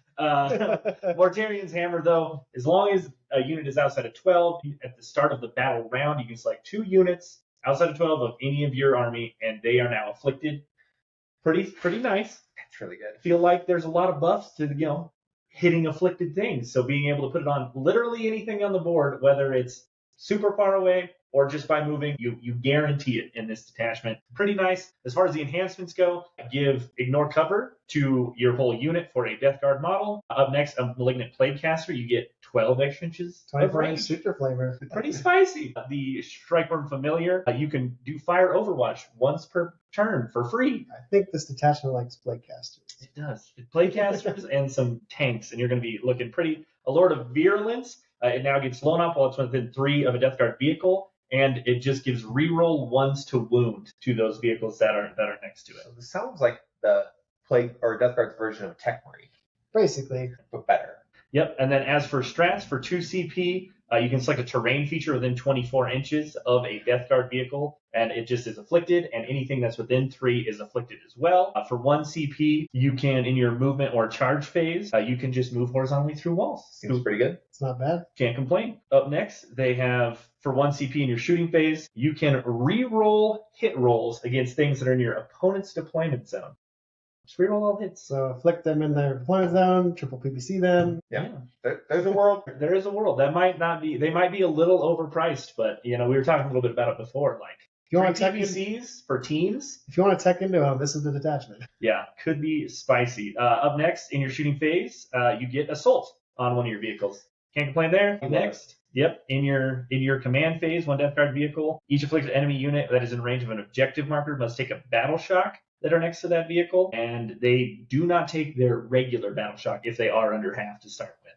Mortarion's Hammer though, as long as a unit is outside of 12 at the start of the battle round, you can select 2 units outside of 12 of any of your army, and they are now afflicted. Pretty nice. That's really good. I feel like there's a lot of buffs to hitting afflicted things. So being able to put it on literally anything on the board, whether it's super far away or just by moving. You guarantee it in this detachment. Pretty nice. As far as the enhancements go, give ignore cover to your whole unit for a Deathguard model. Up next, a Malignant Plaguecaster. You get 12 extra inches of 24 range. inch super flavor. Pretty spicy. The Strikeworm Familiar, you can do Fire Overwatch once per turn for free. I think this detachment likes Playcasters. It does. Playcasters and some tanks, and you're going to be looking pretty. A Lord of Virulence, it now gets blown up while it's within 3 of a Deathguard vehicle, and it just gives reroll 1s to wound to those vehicles that are next to it. So this sounds like the Plague or Deathguard's version of Tech Marine, Basically. but better. Yep, and then as for strats, for 2 CP, you can select a terrain feature within 24 inches of a Deathguard vehicle, and it just is afflicted, and anything that's within 3 is afflicted as well. For 1 CP, you can, in your movement or charge phase, you can just move horizontally through walls. Seems pretty good. It's not bad. Can't complain. Up next, they have, for 1 CP in your shooting phase, you can re-roll hit rolls against things that are in your opponent's deployment zone. Just reroll all hits. So afflict them in their deployment zone, triple PPC them. Yeah. There's a world. There is a world. That might not be, they might be a little overpriced, but, we were talking a little bit about it before. Like, If you want to free tech in, PVCs for teams, if you want to tech into them, this is the detachment. yeah, could be spicy. Up next, in your shooting phase, you get Assault on one of your vehicles. Can't complain there. Next. Yep, in your command phase, 1 Deathguard vehicle, each afflicted enemy unit that is in range of an objective marker must take a battle shock that are next to that vehicle, and they do not take their regular battle shock if they are under half to start with.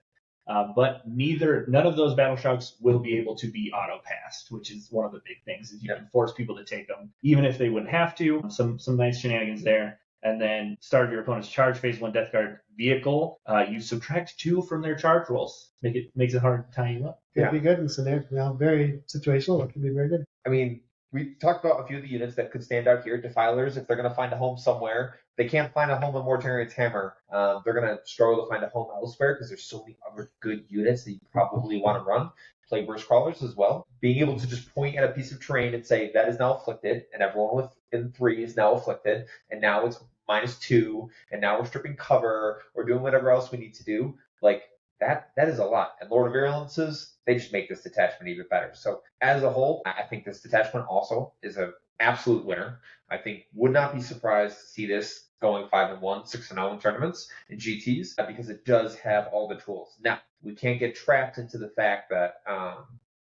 But none of those battle shocks will be able to be auto passed, which is one of the big things. Is you can force people to take them even if they wouldn't have to. Some nice shenanigans there. And then start of your opponent's charge phase, 1 Deathguard vehicle, you subtract 2 from their charge rolls. Makes it hard to tie you up. Could be good in scenario, very situational. It could be very good. I mean, we talked about a few of the units that could stand out here. Defilers, if they're going to find a home somewhere, they can't find a home in Mortarian's Hammer. They're going to struggle to find a home elsewhere because there's so many other good units that you probably want to run. Plague Burst Crawlers as well. Being able to just point at a piece of terrain and say, that is now afflicted, and everyone within 3 is now afflicted, and now it's -2, and now we're stripping cover, or doing whatever else we need to do. Like, that is a lot. And Lord of Virulences, they just make this detachment even better. So as a whole, I think this detachment also is an absolute winner. I think would not be surprised to see this going 5-1, 6-0 in tournaments in GTs because it does have all the tools. Now, we can't get trapped into the fact that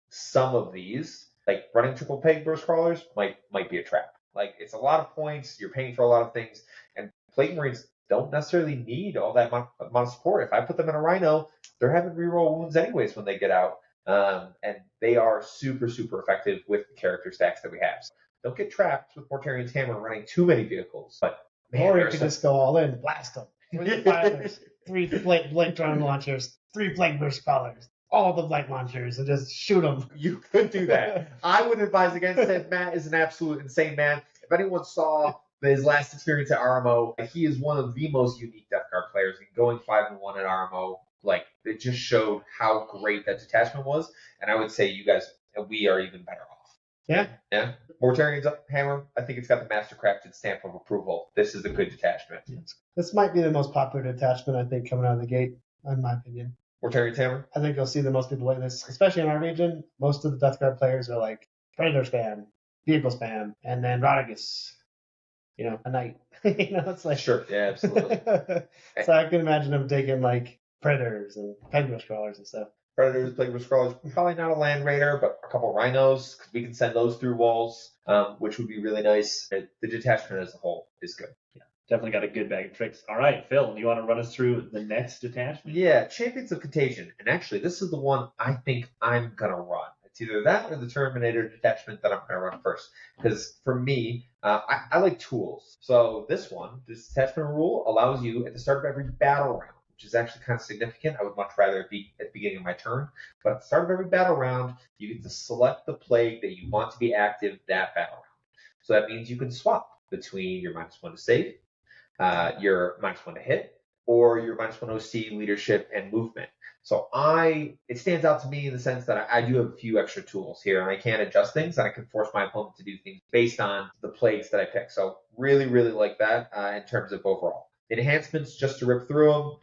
some of these, like running triple Plague Burst Crawlers, might be a trap. Like, it's a lot of points, you're paying for a lot of things, and Plague Marines don't necessarily need all that amount of support. If I put them in a Rhino, they're having reroll wounds anyways when they get out. And they are super, super effective with the character stacks that we have. So don't get trapped with Mortarian's Hammer running too many vehicles. But man, Or you could just go all in, blast them. 3 fighters, 3 blink drone launchers, 3 Plague Burst Crawlers, all the blank launchers, and just shoot them. You could do that. I would advise against it. Matt is an absolute insane man. If anyone saw his last experience at RMO, he is one of the most unique Deathguard players. And going 5-1 at RMO, like, it just showed how great that detachment was. And I would say you guys, we are even better off. Yeah. Mortarian's Hammer, I think it's got the Mastercrafted stamp of approval. This is a good detachment. This might be the most popular detachment, I think, coming out of the gate, in my opinion. Mortarian's Hammer? I think you'll see the most people play this, especially in our region. Most of the Deathguard players are like Predator spam, Vehicle spam, and then Rodriguez. A knight. It's like Sure, yeah, absolutely. So I can imagine them taking like Predators and Plague Burst Crawlers and stuff. Predators, Plague Burst Crawlers, probably not a Land Raider, but a couple Rhinos, because we can send those through walls, which would be really nice. The detachment as a whole is good. Yeah, definitely got a good bag of tricks. All right, Phil, do you want to run us through the next detachment? Yeah, Champions of Contagion. And actually, this is the one I think I'm going to run. It's either that or the Terminator detachment that I'm going to run first. Because for me, I like tools. So this detachment rule allows you at the start of every battle round, which is actually kind of significant. I would much rather it be at the beginning of my turn. But at the start of every battle round, you get to select the plague that you want to be active that battle round. So that means you can swap between your -1 to save, your -1 to hit, or your -1 OC, leadership, and movement. So it stands out to me in the sense that I do have a few extra tools here, and I can adjust things, and I can force my opponent to do things based on the plagues that I pick. So really, really like that in terms of overall. Enhancements, just to rip through them.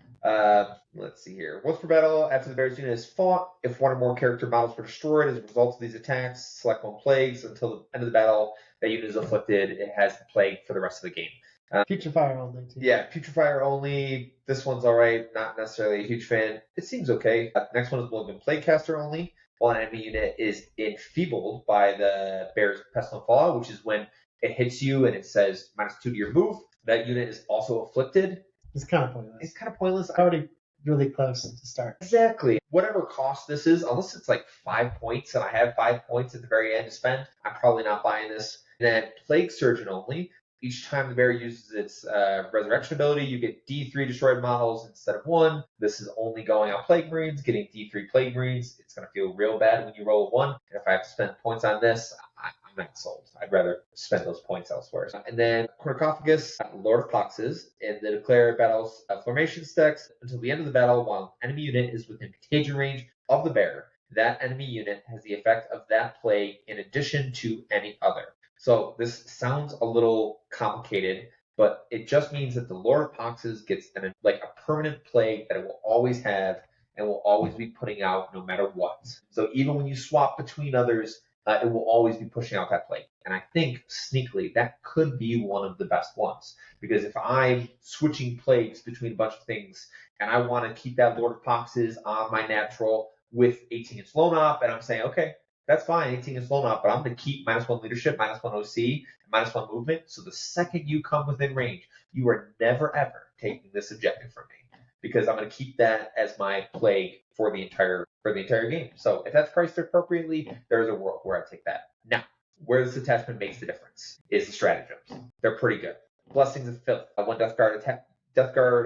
Let's see here. Once per battle, after the Bears unit is fought, if one or more character models were destroyed as a result of these attacks, select one plagues until the end of the battle. That unit is afflicted. It has the plague for the rest of the game. Putrefier only, too. Yeah, Putrefier only. This one's alright. Not necessarily a huge fan. It seems okay. Next one is Malignant Plaguecaster only. While an enemy unit is enfeebled by the Bear's Pestilent Fallout, which is when it hits you and it says -2 to your move, that unit is also afflicted. It's kind of pointless. It's kind of pointless. Already really close to start. Exactly. Whatever cost this is, unless it's like 5 points and I have 5 points at the very end to spend, I'm probably not buying this. And then Plague Surgeon only. Each time the bear uses its resurrection ability, you get D3 destroyed models instead of 1. This is only going on Plague Marines, getting D3 Plague Marines. It's going to feel real bad when you roll a 1. And if I have to spend points on this, I'm not sold. I'd rather spend those points elsewhere. And then Cornucophagus, Lord of Poxes, in the Declare Battles Formation stacks until the end of the battle while an enemy unit is within contagion range of the bear. That enemy unit has the effect of that plague in addition to any other. So this sounds a little complicated, but it just means that the Lord of Poxes gets a permanent plague that it will always have and will always be putting out no matter what. So even when you swap between others, it will always be pushing out that plague. And I think, sneakily, that could be one of the best ones. Because if I'm switching plagues between a bunch of things, and I want to keep that Lord of Poxes on my natural with 18-inch Lone Op, and I'm saying, okay, that's fine, 18-inch Lone Op, but I'm going to keep -1 leadership, -1 OC, and -1 movement. So the second you come within range, you are never, ever taking this objective from me. Because I'm going to keep that as my plague for the entire game. So if that's priced appropriately, there's a world where I take that. Now, where this attachment makes the difference is the stratagems. They're pretty good. Blessings of Filth. One Deathguard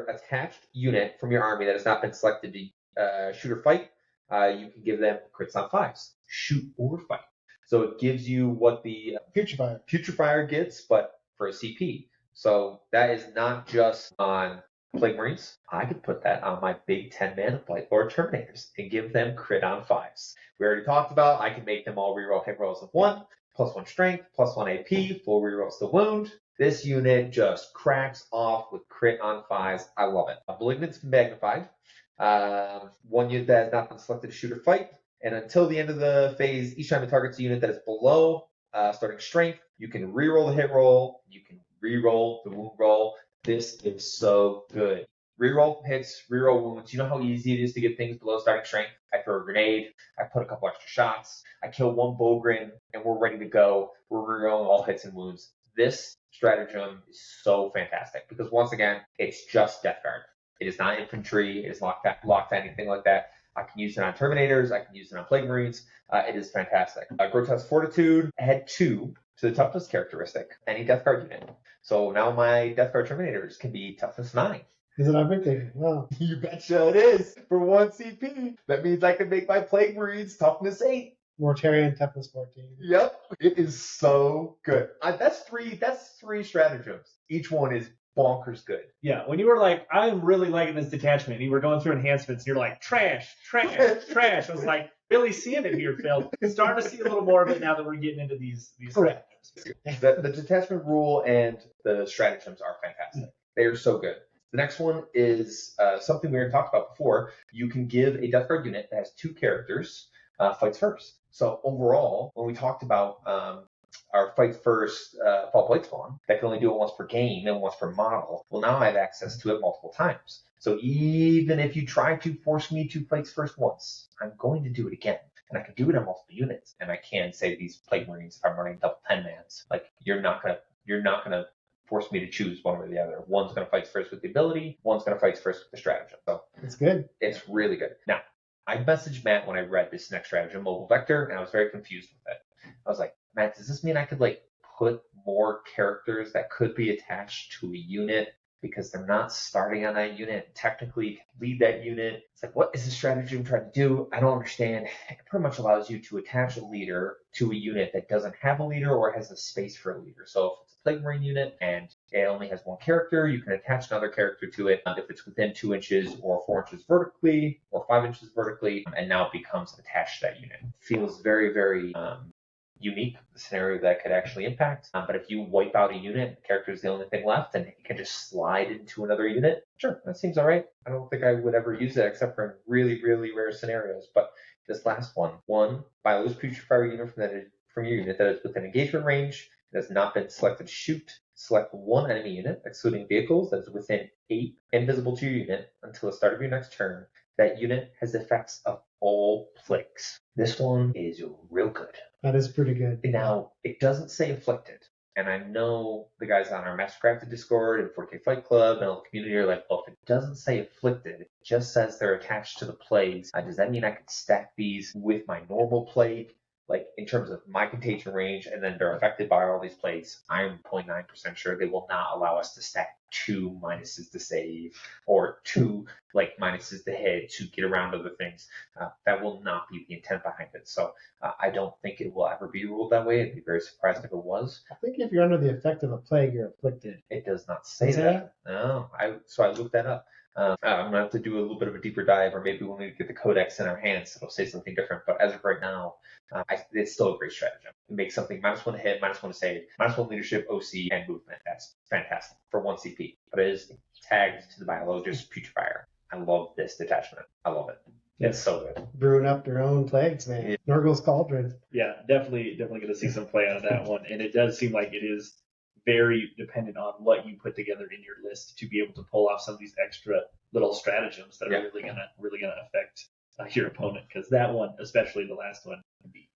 attached unit from your army that has not been selected to shoot or fight, you can give them crits on 5s. Shoot or fight. So it gives you what the Putrefier gets, but for a CP. So that is not just on Plague Marines. I could put that on my big 10-man Blightlord Terminators and give them crit on 5s. We already talked about I can make them all reroll hit rolls of 1, +1 strength, +1 AP, full rerolls to wound. This unit just cracks off with crit on 5s. I love it. Malignant's magnified. One unit that has not been selected to shoot or fight. And until the end of the phase, each time it targets a unit that is below starting strength, you can reroll the hit roll. You can reroll the wound roll. This is so good. Reroll hits, reroll wounds. You know how easy it is to get things below starting strength? I throw a grenade, I put a couple extra shots, I kill one Bogren, and we're ready to go. We're rerolling all hits and wounds. This stratagem is so fantastic because, once again, it's just Deathguard. It is not infantry. It is locked to anything like that. I can use it on Terminators. I can use it on Plague Marines. It is fantastic. Grotesque Fortitude, add 2 to the toughness characteristic. Any Deathguard unit. So now my Deathguard Terminators can be toughness 9. Is it everything? Wow. You betcha it is. For 1 CP. That means I can make my Plague Marines toughness 8. Mortarion toughness 14. Yep. It is so good. That's three stratagems. Each one is bonkers good. Yeah, when you were like, I'm really liking this detachment, and you were going through enhancements, and you're like, trash. I was like, really seeing it here, Phil. Starting to see a little more of it now that we're getting into these stratagems. The detachment rule and the stratagems are fantastic. They are so good. The next one is something we already talked about before. You can give a Deathguard unit that has 2 characters fights first. So overall, when we talked about our fight first Fall Blightspawn, that can only do it once per game and once per model, well, now I have access to it multiple times. So even if you try to force me to fight first once, I'm going to do it again. And I can do it on multiple units. And I can say these Plague Marines, if I'm running double 10-mans, like you're not gonna force me to choose one or the other. One's gonna fight first with the ability, one's gonna fight first with the stratagem. So it's good. It's really good. Now, I messaged Matt when I read this next stratagem, Mobile Vector, and I was very confused with it. I was like, Matt, does this mean I could put more characters that could be attached to a unit because they're not starting on that unit? Technically, you can lead that unit. It's like, what is the strategy I'm trying to do? I don't understand. It pretty much allows you to attach a leader to a unit that doesn't have a leader or has a space for a leader. So if it's a Plague Marine unit and it only has 1 character, you can attach another character to it if it's within 2 inches or 4 inches vertically or 5 inches vertically, and now it becomes attached to that unit. Feels very, very unique scenario that could actually impact. But if you wipe out a unit, the character is the only thing left, and it can just slide into another unit. Sure, that seems all right. I don't think I would ever use it except for in really, really rare scenarios. But this last one, buy a loose putrefire unit from your unit that is within engagement range. It has not been selected to shoot. Select one enemy unit, excluding vehicles, that is within 8, invisible to your unit until the start of your next turn. That unit has effects of all plagues. This one is real good. That is pretty good. Now, it doesn't say inflicted. And I know the guys on our Mastercrafted Discord and 4K Fight Club and all the community are like, well, if it doesn't say afflicted, it just says they're attached to the plagues. Does that mean I could stack these with my normal plague? Like, in terms of my contagion range, and then they're affected by all these plagues, I'm 0.9% sure they will not allow us to stack 2 minuses to save, or 2 minuses to hit to get around other things. That will not be the intent behind it. So I don't think it will ever be ruled that way. I'd be very surprised if it was. I think if you're under the effect of a plague, you're afflicted. It does not say that. No, so I looked that up. I'm going to have to do a little bit of a deeper dive, or maybe when we get the Codex in our hands, it'll say something different. But as of right now, it's still a great strategy. It makes something -1 to hit, -1 to save, -1 leadership, OC, and movement. That's fantastic for 1 CP. But it is tagged to the biologist Putrefier. I love this detachment. I love it. It's so good. Brewing up their own plagues, man. Yeah. Nurgle's Cauldron. Yeah, definitely going to see some play out of that one. And it does seem like it is very dependent on what you put together in your list to be able to pull off some of these extra little stratagems that are really gonna affect your opponent. Because that one, especially the last one, can be.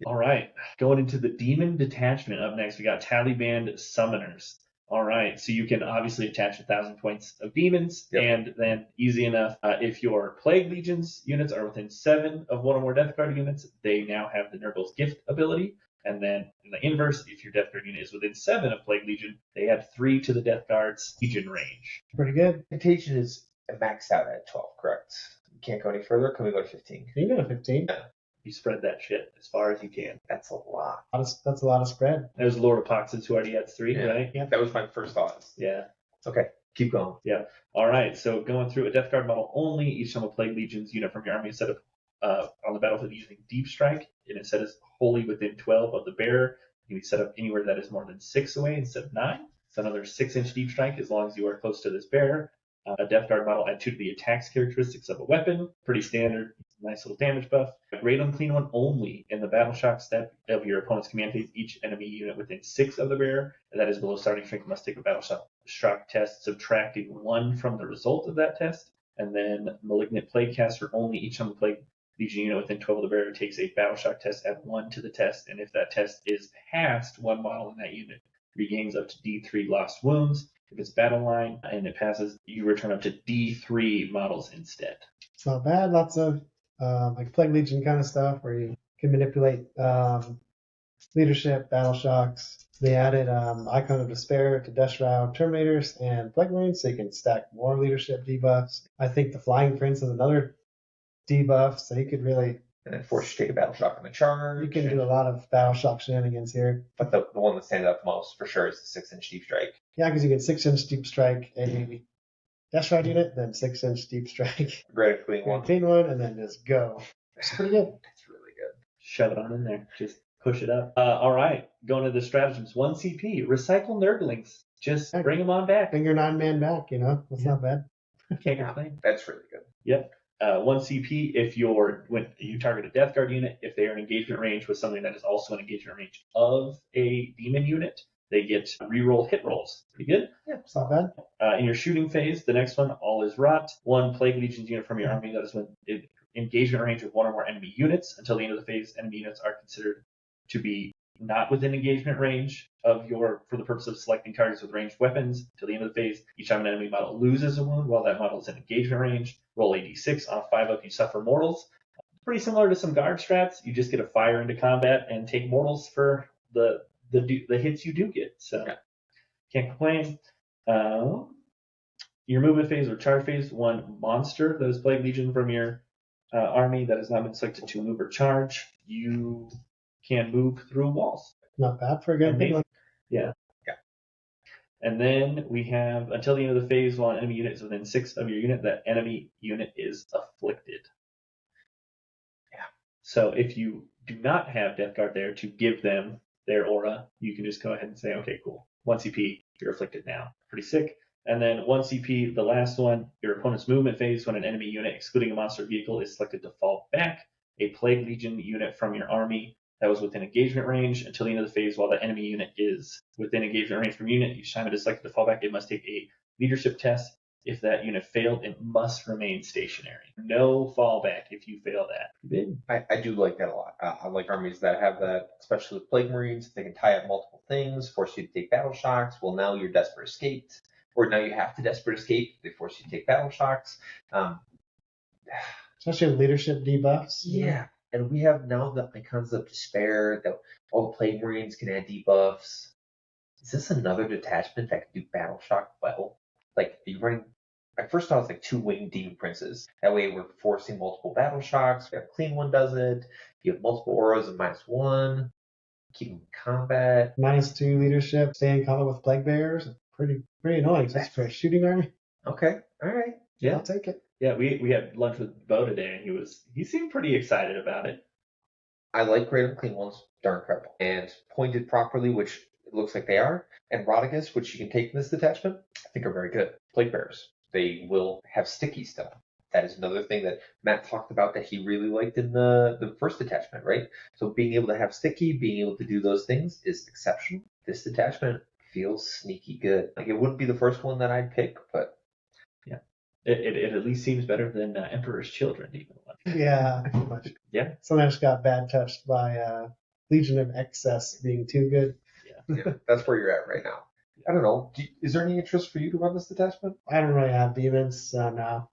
All right, going into the demon detachment. Up next, we got Taliban summoners. All right, so you can obviously attach 1,000 points of demons, and then easy enough, if your Plague Legions units are within 7 of 1 or more Deathguard units, they now have the Nurgle's Gift ability. And then in the inverse, if your Deathguard unit is within 7 of Plague Legion, they add 3 to the Deathguard's Legion range. Pretty good. Contagion is maxed out at 12, correct? You can't go any further. Can we go to 15? You can go to 15. Yeah. You spread that shit as far as you can. That's a lot. That's a lot of spread. There's Lord of Poxes who already had 3, right? Yeah. That was my first thought. Yeah. Okay, keep going. Yeah. All right. So going through a Deathguard model only, each time a Plague Legion's unit from your army is set up on the battlefield using Deep Strike, and it set is wholly within 12 of the bearer. You can be set up anywhere that is more than 6 away instead of 9. So another 6-inch Deep Strike as long as you are close to this bearer. A Deathguard model add 2 to the attacks characteristics of a weapon. Pretty standard. Nice little damage buff. A Great Unclean One only in the Battle Shock step of your opponent's command phase. Each enemy unit within 6 of the bearer that is below starting strength must take a Battle Shock test, subtracting 1 from the result of that test. And then Malignant Plaguecaster only. Each time the Plague Legion unit within 12 of the bearer takes a Battle Shock test, add 1 to the test. And if that test is passed, 1 model in that unit regains up to D3 lost wounds. If it's battle line and it passes, you return up to D3 models instead. It's not bad. Lots of Plague Legion kind of stuff where you can manipulate leadership, battle shocks. They added Icon of Despair to Death Shroud Terminators and Plague Marines, so you can stack more leadership debuffs. I think the Flying Prince is another debuff, so you could really... And then force you to take a battle shock on the charge. You can do a lot of battle shock shenanigans here. But the one that stands out the most for sure is the 6-inch Deep Strike. Yeah, because you get 6-inch Deep Strike, a Death Shroud unit, then 6-inch Deep Strike. Great Clean One. Clean one, and then just go. It's pretty good. It's really good. Shove it on in there. Just push it up. All right. Going to the stratagems. 1 CP. Recycle Nurglings. Just bring them on back. Bring your 9-man back, That's not bad. Can't complain. That's really good. Yep. 1 CP if when you target a Deathguard unit, if they are in engagement range with something that is also in engagement range of a demon unit, they get reroll hit rolls. Pretty good. Yeah, it's not bad. In your shooting phase, the next one, All is Rot. 1 Plague Legions unit from your army that is in engagement range with 1 or more enemy units. Until the end of the phase, enemy units are considered to be not within engagement range for the purpose of selecting targets with ranged weapons. Till the end of the phase, each time an enemy model loses a wound while that model is in engagement range, roll a d6. On a 5-up, you suffer mortals. Pretty similar to some guard strats. You just get a fire into combat and take mortals for the hits you do get. So can't complain. Your movement phase or charge phase, 1 monster that is Plague Legion from your army that has not been selected to move or charge. You can move through walls. Not bad for a good thing. Yeah. And then we have, until the end of the phase, while an enemy unit is within 6 of your unit, that enemy unit is afflicted. Yeah. So if you do not have Deathguard there to give them their aura, you can just go ahead and say, okay, cool. 1 CP, you're afflicted now. Pretty sick. And then 1 CP, the last one, your opponent's movement phase when an enemy unit, excluding a monster vehicle, is selected to fall back. A Plague Legion unit from your army that was within engagement range until the end of the phase while the enemy unit is within engagement range from unit. Each time it is selected to fall back, it must take a leadership test. If that unit failed, it must remain stationary. No fallback if you fail that. I do like that a lot. I like armies that have that, especially with Plague Marines. They can tie up multiple things, force you to take battle shocks. Well, now you're desperate escaped, or now you have to desperate escape. They force you to take battle shocks. Especially with leadership debuffs. Yeah, and we have now the Icons of Despair that all the Plague Marines can add debuffs. Is this another detachment that can do battle shock well? Like, are you running? I first thought it was like 2 winged demon princes. That way we're forcing multiple battle shocks. We have a clean one does it. You have multiple auras of -1. Keep them in combat. -2 leadership. Stay in combat with plague bearers. Pretty annoying. That's for a shooting army. Okay, all right. Yeah. I'll take it. Yeah, we had lunch with Bo today, and he seemed pretty excited about it. I like great and clean ones. Darn incredible. And pointed properly, which it looks like they are, and Rodigus, which you can take in this detachment, I think are very good. Plague Bearers. They will have sticky stuff. That is another thing that Matt talked about that he really liked in the first detachment, right? So being able to have sticky, being able to do those things is exceptional. This detachment feels sneaky good. Like, it wouldn't be the first one that I'd pick, but yeah, it at least seems better than Emperor's Children, even. Yeah, pretty much. Yeah. Sometimes got bad touched by Legion of Excess being too good. Yeah, that's where you're at right now. I don't know. Is there any interest for you to run this detachment? I don't really have demons, so no.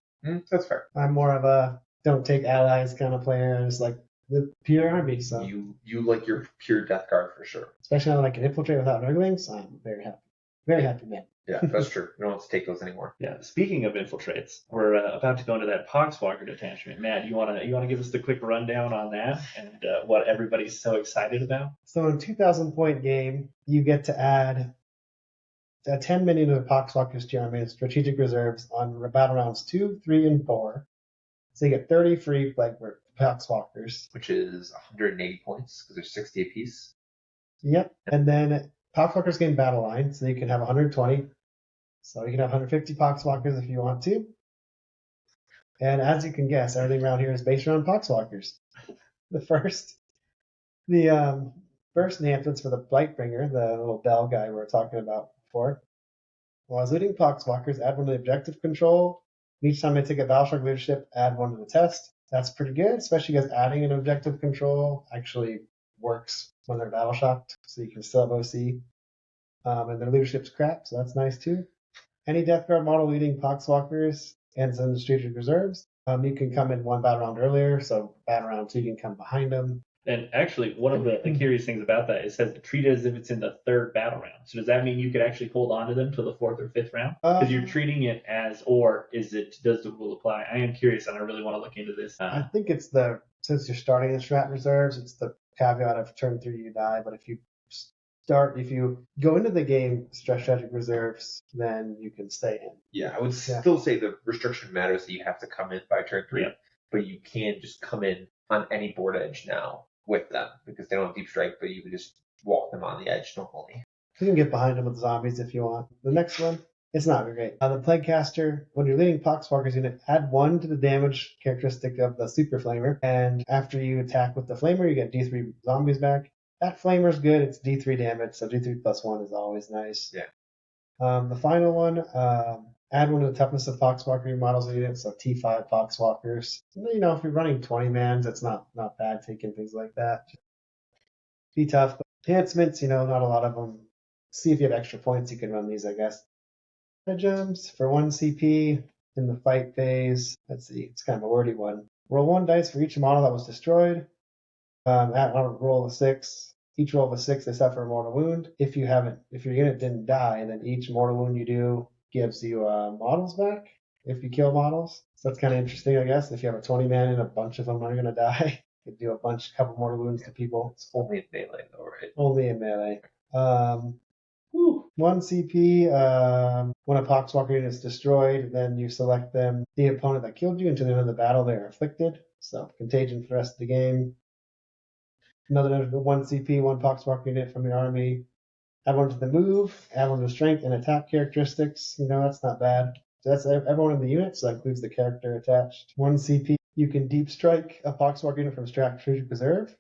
That's fair. I'm more of a don't take allies kind of player. I just like the pure army. So you like your pure Deathguard for sure. especially now that I can infiltrate without Nurglings, I'm very happy. Very happy man. Yeah, that's true. We don't have to take those anymore. Yeah. Speaking of infiltrates, we're about to go into that Poxwalker detachment. Matt, you wanna give us the quick rundown on that and what everybody's so excited about? So in 2,000 point game, you get to add 10 minion of Poxwalkers to your army and strategic reserves on battle rounds 2, 3, and 4. So you get 30 free Poxwalkers. Which is 180 points because there's 60 apiece. Yep. And then Poxwalkers gain battle line, so you can have 120. So you can have 150 Poxwalkers if you want to. And as you can guess, everything around here is based around Poxwalkers. The first enhancements for the Blightbringer, the little bell guy we were talking about before. While as looting Poxwalkers, add 1 to the objective control. Each time I take a Battleshock leadership, add 1 to the test. That's pretty good, especially because adding an objective control actually works when they're battle shocked, so you can still have OC. And their leadership's crap, so that's nice too. Any Deathguard model leading Poxwalkers and some strategic reserves, you can come in 1 battle round earlier, so battle round 2 you can come behind them. And actually, one of the curious things about that, it says treat it as if it's in the 3rd battle round. So does that mean you could actually hold on to them till the 4th or 5th round? Because you're treating it as, or does the rule apply? I am curious, and I really want to look into this. I think it's since you're starting the strat reserves, it's the caveat of turn 3 you die, but if you go into the game strategic reserves, then you can stay in. Yeah, I would still say the restriction matters that you have to come in by turn 3, but you can just come in on any board edge now with them because they don't have deep strike, but you can just walk them on the edge normally. You can get behind them with zombies if you want. The next one, it's not great. The Plaguecaster, when you're leading Poxwalkers unit, add 1 to the damage characteristic of the Super Flamer, and after you attack with the Flamer, you get D3 zombies back. That Flamer's good, it's D3 damage, so D3 plus 1 is always nice. Yeah. The final one, add 1 to the toughness of Poxwalker models in unit, so T5 Poxwalkers. If you're running 20 mans, it's not bad taking things like that. Be tough. But enhancements, not a lot of them. See if you have extra points, you can run these, I guess. Gems for 1 CP in the fight phase. Let's see, it's kind of a wordy one. Roll 1 dice for each model that was destroyed. At a roll of a 6. Each roll of a 6, they suffer a mortal wound. If your unit didn't die, then each mortal wound you do gives you models back if you kill models. So that's kind of interesting, I guess. If you have a 20 man and a bunch of them are going to die, you do a couple mortal wounds to people. It's only in melee though, right? Only in melee. 1 CP, when a Poxwalker unit is destroyed, then you select the opponent that killed you until the end of the battle. They are afflicted. So contagion for the rest of the game. Another 1 CP, 1 Poxwalker unit from your army. Add 1 to the move, add 1 to strength and attack characteristics. That's not bad. So that's everyone in the unit, so that includes the character attached. 1 CP, you can deep strike a Poxwalker unit from Strategic Reserve.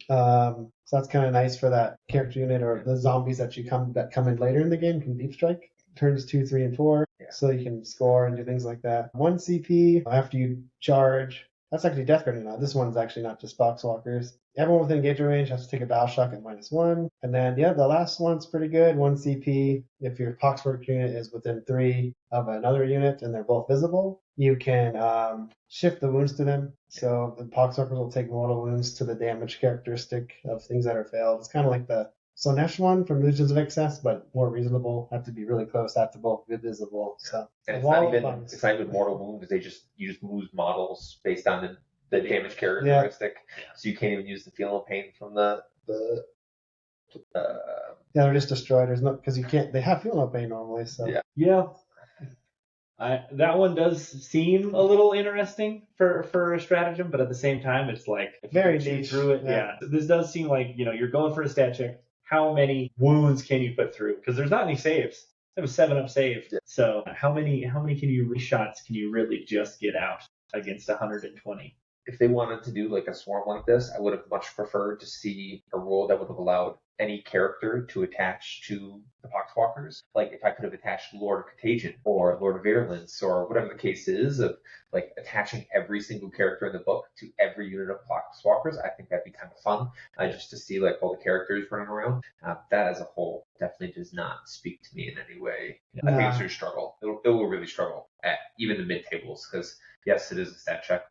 So that's kind of nice for that character unit or the zombies that come in later in the game can deep strike. Turns 2, 3, and 4, so you can score and do things like that. 1 CP after you charge. That's actually Deathguard now. This one's actually not just Poxwalkers. Everyone within engagement range has to take a battle shock at -1. And then, the last one's pretty good. 1 CP. If your Poxwalker unit is within 3 of another unit and they're both visible, you can shift the wounds to them. So the Poxwalkers will take mortal wounds to the damage characteristic of things that are failed. It's kind of like the Slanesh one from Legions of Excess, but more reasonable. Have to be really close, have to both be visible. So and it's not even mortal wounds. You just move models based on the damage characteristic. Yeah. So you can't even use the feel of pain from the they're just destroyed. There's no because you can't. They have feel no pain normally. So yeah. That one does seem a little interesting for a stratagem, but at the same time, it's like very neat through it. Yeah. This does seem like you're going for a stat check. How many wounds can you put through? Because there's not any saves. They have a 7-up save. Yeah. So how many shots can you really just get out against 120? If they wanted to do like a swarm like this, I would have much preferred to see a rule that would have allowed any character to attach to the Poxwalkers. Like if I could have attached Lord of Contagion or Lord of Virulence or whatever the case is of like attaching every single character in the book to every unit of Poxwalkers, I think that'd be kind of fun just to see like all the characters running around. That as a whole definitely does not speak to me in any way. I think it's going to struggle. It will really struggle at even the mid tables because yes, it is a stat check.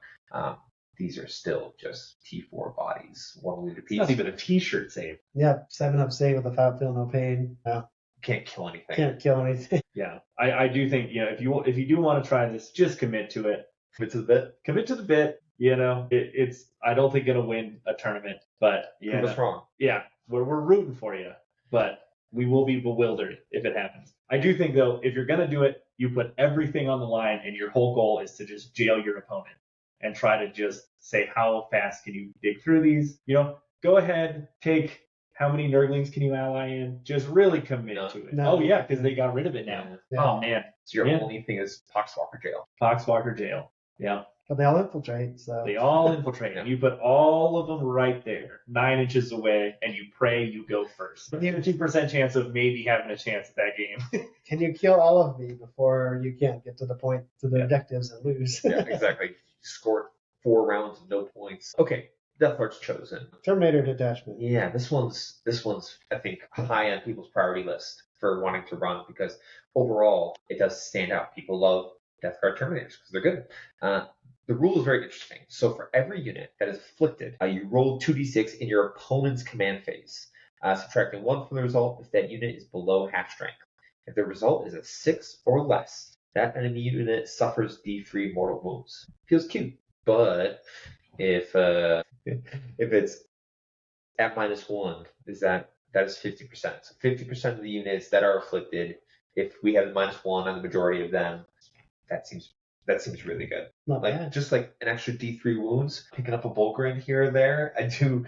These are still just T4 bodies, 1 wound apiece. It's not even a T-shirt save. Yeah, 7-up save with a feel no pain. No. Can't kill anything. Can't kill anything. Yeah, I do think if you do want to try this, just commit to it. Commit to the bit. Commit to the bit. It's I don't think it'll win a tournament, but prove us wrong. Yeah, we're rooting for you, but we will be bewildered if it happens. I do think though, if you're gonna do it, you put everything on the line, and your whole goal is to just jail your opponent. And try to just say how fast can you dig through these. Go ahead, take how many Nurglings can you ally in. Just really commit to it. No. Oh yeah, because they got rid of it now. Yeah. Oh man. So your only thing is Poxwalker jail. Poxwalker jail. Yeah. But they all infiltrate. So they all infiltrate, and you put all of them right there, 9 inches away, and you pray you go first. 50% chance of maybe having a chance at that game. Can you kill all of me before you can't get to the objectives and lose? Yeah, exactly. Scored 4 rounds, no points. Okay, Deathguard's chosen. Terminator detachment. Yeah, this one's I think high on people's priority list for wanting to run because overall it does stand out. People love Deathguard Terminators because they're good. The rule is very interesting. So for every unit that is afflicted, you roll 2d6 in your opponent's command phase, subtracting 1 from the result if that unit is below half strength. If the result is a 6 or less, that enemy unit suffers D3 mortal wounds. Feels cute, but if it's at -1, that is 50%. So 50% of the units that are afflicted, if we have -1 on the majority of them, that seems really good. Not bad. Just like an extra D3 wounds, picking up a Bulgrin here or there. I do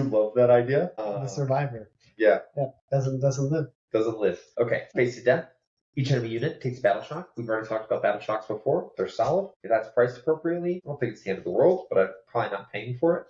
love that idea. The survivor. Yeah. Doesn't live. Doesn't live. Okay. Face to death. Each enemy unit takes Battle Shock. We've already talked about Battle Shocks before. They're solid. If that's priced appropriately, I don't think it's the end of the world, but I'm probably not paying for it.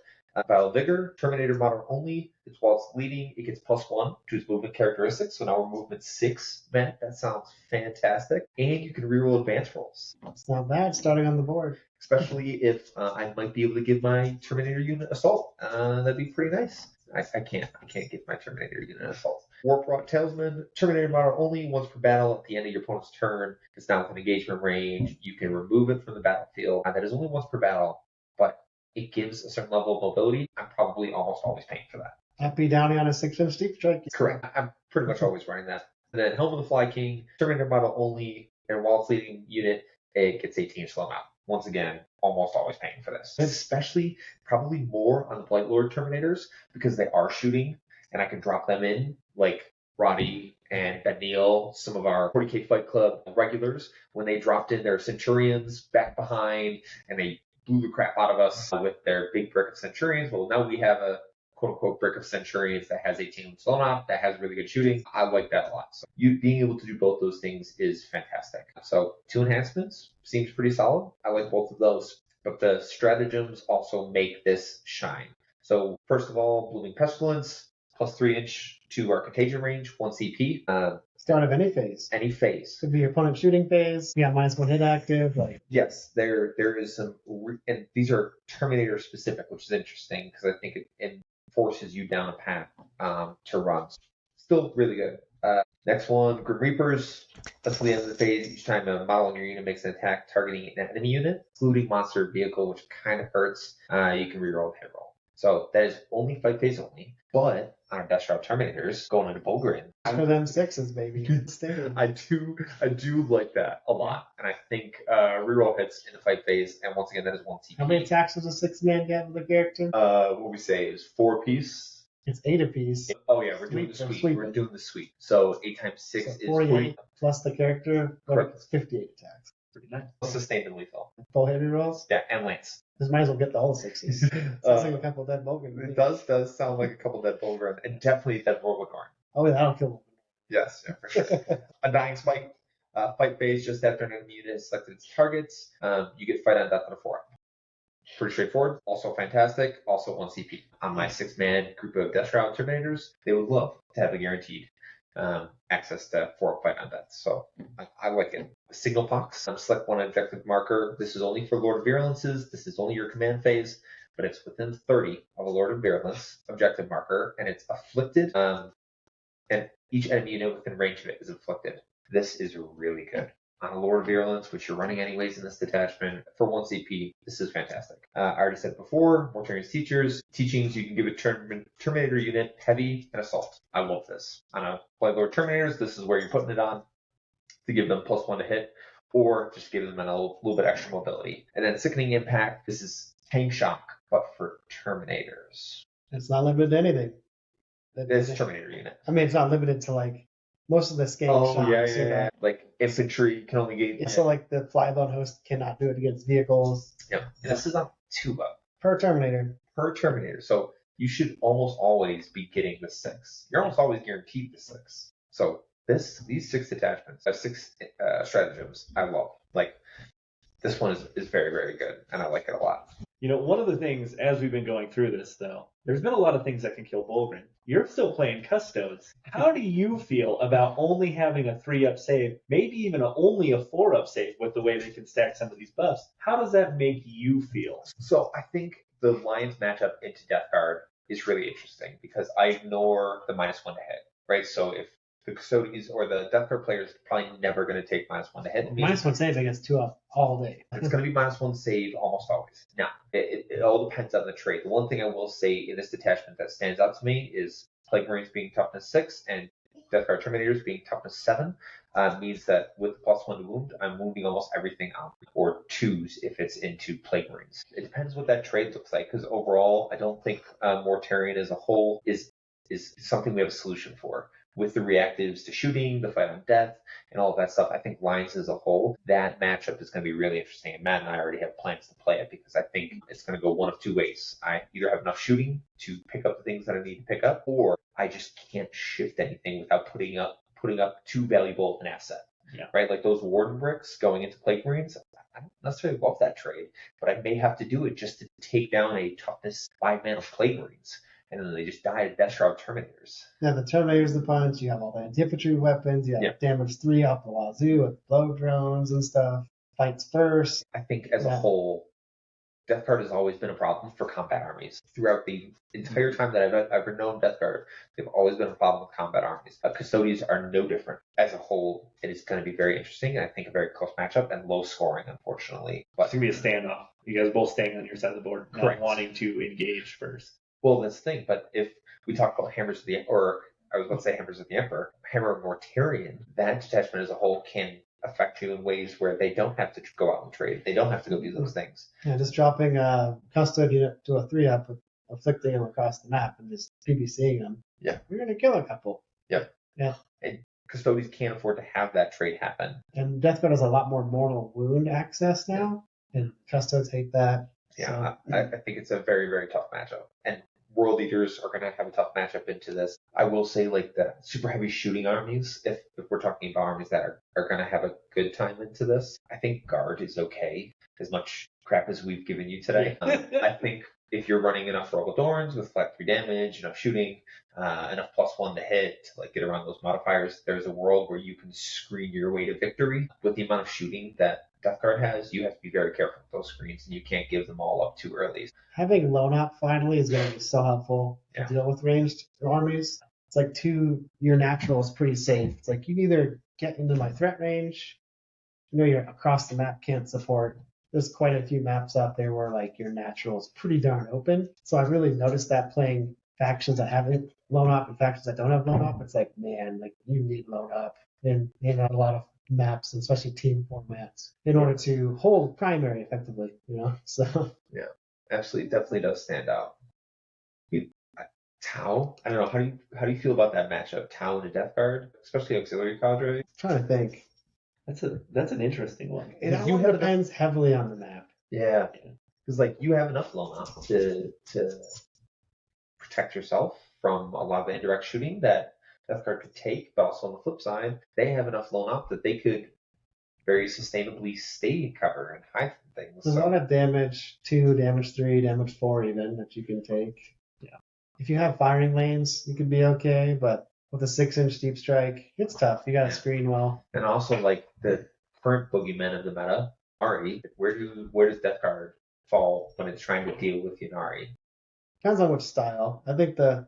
Battle Vigor, Terminator model only. It's while it's leading, it gets +1 to its movement characteristics. So now we're movement 6, Matt. That sounds fantastic. And you can reroll advance rolls. It's not bad starting on the board. Especially if I might be able to give my Terminator unit Assault. That'd be pretty nice. I can't give my Terminator unit Assault. Warpwrought Talesman, Terminator model only, once per battle at the end of your opponent's turn. It's not within engagement range. You can remove it from the battlefield. That is only once per battle, but it gives a certain level of mobility. I'm probably almost always paying for that. Happy Downey on a 6-inch deep strike. Correct. I'm pretty much always running that. And then Helm of the Fly King, Terminator model only, and while it's leading unit, it gets 18 slow out. Once again, almost always paying for this. Especially probably more on the Blight Lord Terminators because they are shooting and I can drop them in like Roddy and Ben Neal, some of our 40K Fight Club regulars, when they dropped in their Centurions back behind and they blew the crap out of us with their big brick of Centurions. Well, now we have a quote-unquote brick of Centurions that has 18 stone off, that has really good shooting. I like that a lot. So you being able to do both those things is fantastic. So 2 enhancements seems pretty solid. I like both of those. But the stratagems also make this shine. So first of all, Blooming Pestilence, plus 3-inch to our contagion range, 1 CP. Start of any phase. Any phase. Could be your opponent shooting phase. You got -1 hit active. Like Yes, there is some, and these are Terminator specific, which is interesting because I think it forces you down a path to run. Still really good. Next one, Grim Reapers. Until the end of the phase, each time a model in your unit makes an attack targeting an enemy unit, including monster or vehicle, which kind of hurts, you can reroll the hit roll. So that is only fight phase only. But on our Deathguard Terminators, going into Bulgarian, for them 6s, baby. Standard. I do like that a lot, and I think reroll hits in the fight phase, and once again that is 1 CP. How many attacks does a 6-man get with a character? What we say is 4 apiece. It's 8 apiece. Oh yeah, we're doing the suite. We're doing the suite. So 8 times 6 So is 48 plus the character. Correct. It's 58 attacks. Pretty nice. Sustained and lethal. Full heavy rolls. Yeah, and lance. Just might as well get the whole 60s. Sounds like a couple dead Vulcan. It does sound like a couple dead Bulgar, and definitely dead Vorgorn. Oh, yeah, that'll kill them. Yes, yeah, for sure. A dying spike. Fight phase just after an enemy unit has selected its targets. You get fight on death on a 4-up. Pretty straightforward. Also fantastic. Also 1 CP. On my 6-man group of Deathguard Terminators, they would love to have a guaranteed access to 4-up fight on death. So I like it. Signal Pox. Select 1 objective marker. This is only for Lord of Virulences. This is only your command phase, but it's within 30 of a Lord of Virulence objective marker, and it's afflicted. And each enemy unit within range of it is afflicted. This is really good. On a Lord of Virulence, which you're running anyways in this detachment, for 1 CP, this is fantastic. I already said before, Mortarian's teachings, you can give a Terminator unit heavy and assault. I love this. On a Blight Lord Terminators, this is where you're putting it on to give them +1 to hit, or just give them a little bit extra mobility. And then Sickening Impact, this is Tank Shock, but for Terminators. It's not limited to anything. This Terminator unit. I mean, it's not limited to like most of the scale shots. Yeah. Like infantry can only get. So like the Flybone host cannot do it against vehicles. Yep. And this is on 2-up. Per Terminator. Per Terminator. So you should almost always be getting the 6. You're almost always guaranteed the 6. So these 6 attachments, 6 stratagems, I love. Like this one is very, very good, and I like it a lot. You know, one of the things, as we've been going through this, though, there's been a lot of things that can kill Volgren. You're still playing Custodes. How do you feel about only having a 3-up save, maybe even only a 4-up save with the way they can stack some of these buffs? How does that make you feel? So I think the Lions matchup into Deathguard is really interesting because I ignore the -1 to hit, right? So if the Custodians or the Deathguard players are probably never going to take -1 to hit. -1 save against 2-up all day. It's going to be -1 save almost always. Now, it all depends on the trade. The one thing I will say in this detachment that stands out to me is Plague Marines being toughness 6 and Deathguard Terminators being toughness 7 means that with +1 to wound, I'm wounding almost everything out, or 2s if it's into Plague Marines. It depends what that trade looks like, because overall, I don't think Mortarion as a whole is something we have a solution for. With the reactives to shooting, the fight on death, and all of that stuff, I think Lions as a whole, that matchup is going to be really interesting. And Matt and I already have plans to play it because I think it's going to go one of 2 ways. I either have enough shooting to pick up the things that I need to pick up, or I just can't shift anything without putting up too valuable an asset. Yeah. Right? Like those Warden bricks going into Plague Marines, I don't necessarily love that trade, but I may have to do it just to take down a toughness 5-man of Plague Marines. And then they just die to Deathguard Terminators. Yeah, the Terminators, the punch, you have all the anti-infantry weapons, you have damage 3 up the wazoo with blow drones and stuff. Fights first. I think as a whole, Deathguard has always been a problem for combat armies. Throughout the entire time that I've ever known Deathguard, they've always been a problem with combat armies. Custodians are no different. As a whole, it is going to be very interesting, and I think a very close matchup and low scoring, unfortunately. But It's going to be a standoff. You guys both staying on your side of the board, not wanting to engage first. Well, that's the thing, but if we talk about Hammers of the Emperor, I was about to say Hammers of the Emperor, Hammer of Mortarion, that detachment as a whole can affect you in ways where they don't have to go out and trade. They don't have to go do those things. Yeah, just dropping a Custode unit to a 3-up, afflicting them across the map and just PBCing them. Yeah. We're going to kill a couple. Yep. Yeah. And Custodians can't afford to have that trade happen. And Deathguard has a lot more mortal wound access now, and Custodes hate that. Yeah, So, I think it's a very, very tough matchup. And World Eaters are going to have a tough matchup into this. I will say, like, the super heavy shooting armies, if we're talking about armies that are going to have a good time into this, I think Guard is okay, as much crap as we've given you today. I think if you're running enough Rogodorns with flat 3 damage, enough shooting, enough +1 to hit, to like get around those modifiers, there's a world where you can screen your way to victory. With the amount of shooting that Deathguard has, you have to be very careful with those screens, and you can't give them all up too early. having Lone Op finally is going to be so helpful Yeah. to deal with ranged armies. It's like your natural is pretty safe. It's like you can either get into my threat range, you're across the map can't support. There's quite a few maps out there where like your natural is pretty darn open. So I've really noticed that playing factions that have Lone Op and factions that don't have Lone Op, it's like, man, like you need Lone Op in a lot of maps, especially team formats, in order to hold primary effectively, So Yeah, absolutely, definitely does stand out. Tau, I don't know. How do you feel about that matchup, Tau and a Deathguard, especially auxiliary cadre? I'm trying to think. That's an interesting one. It You all have depends heavily on the map. Yeah, because like you have enough Lone Op to protect yourself from a lot of the indirect shooting that Deathguard could take, but also on the flip side, they have enough Lone Op that they could very sustainably stay in cover and hide from things. There's a lot of damage 2, damage 3, damage 4 even that you can take. Yeah. If you have firing lanes, you could be okay, but with a 6-inch deep strike, it's tough. You got to screen well. And also like the current boogeyman of the meta, Ari, where does Deathguard fall when it's trying to deal with Yunari? Depends on which style. I think the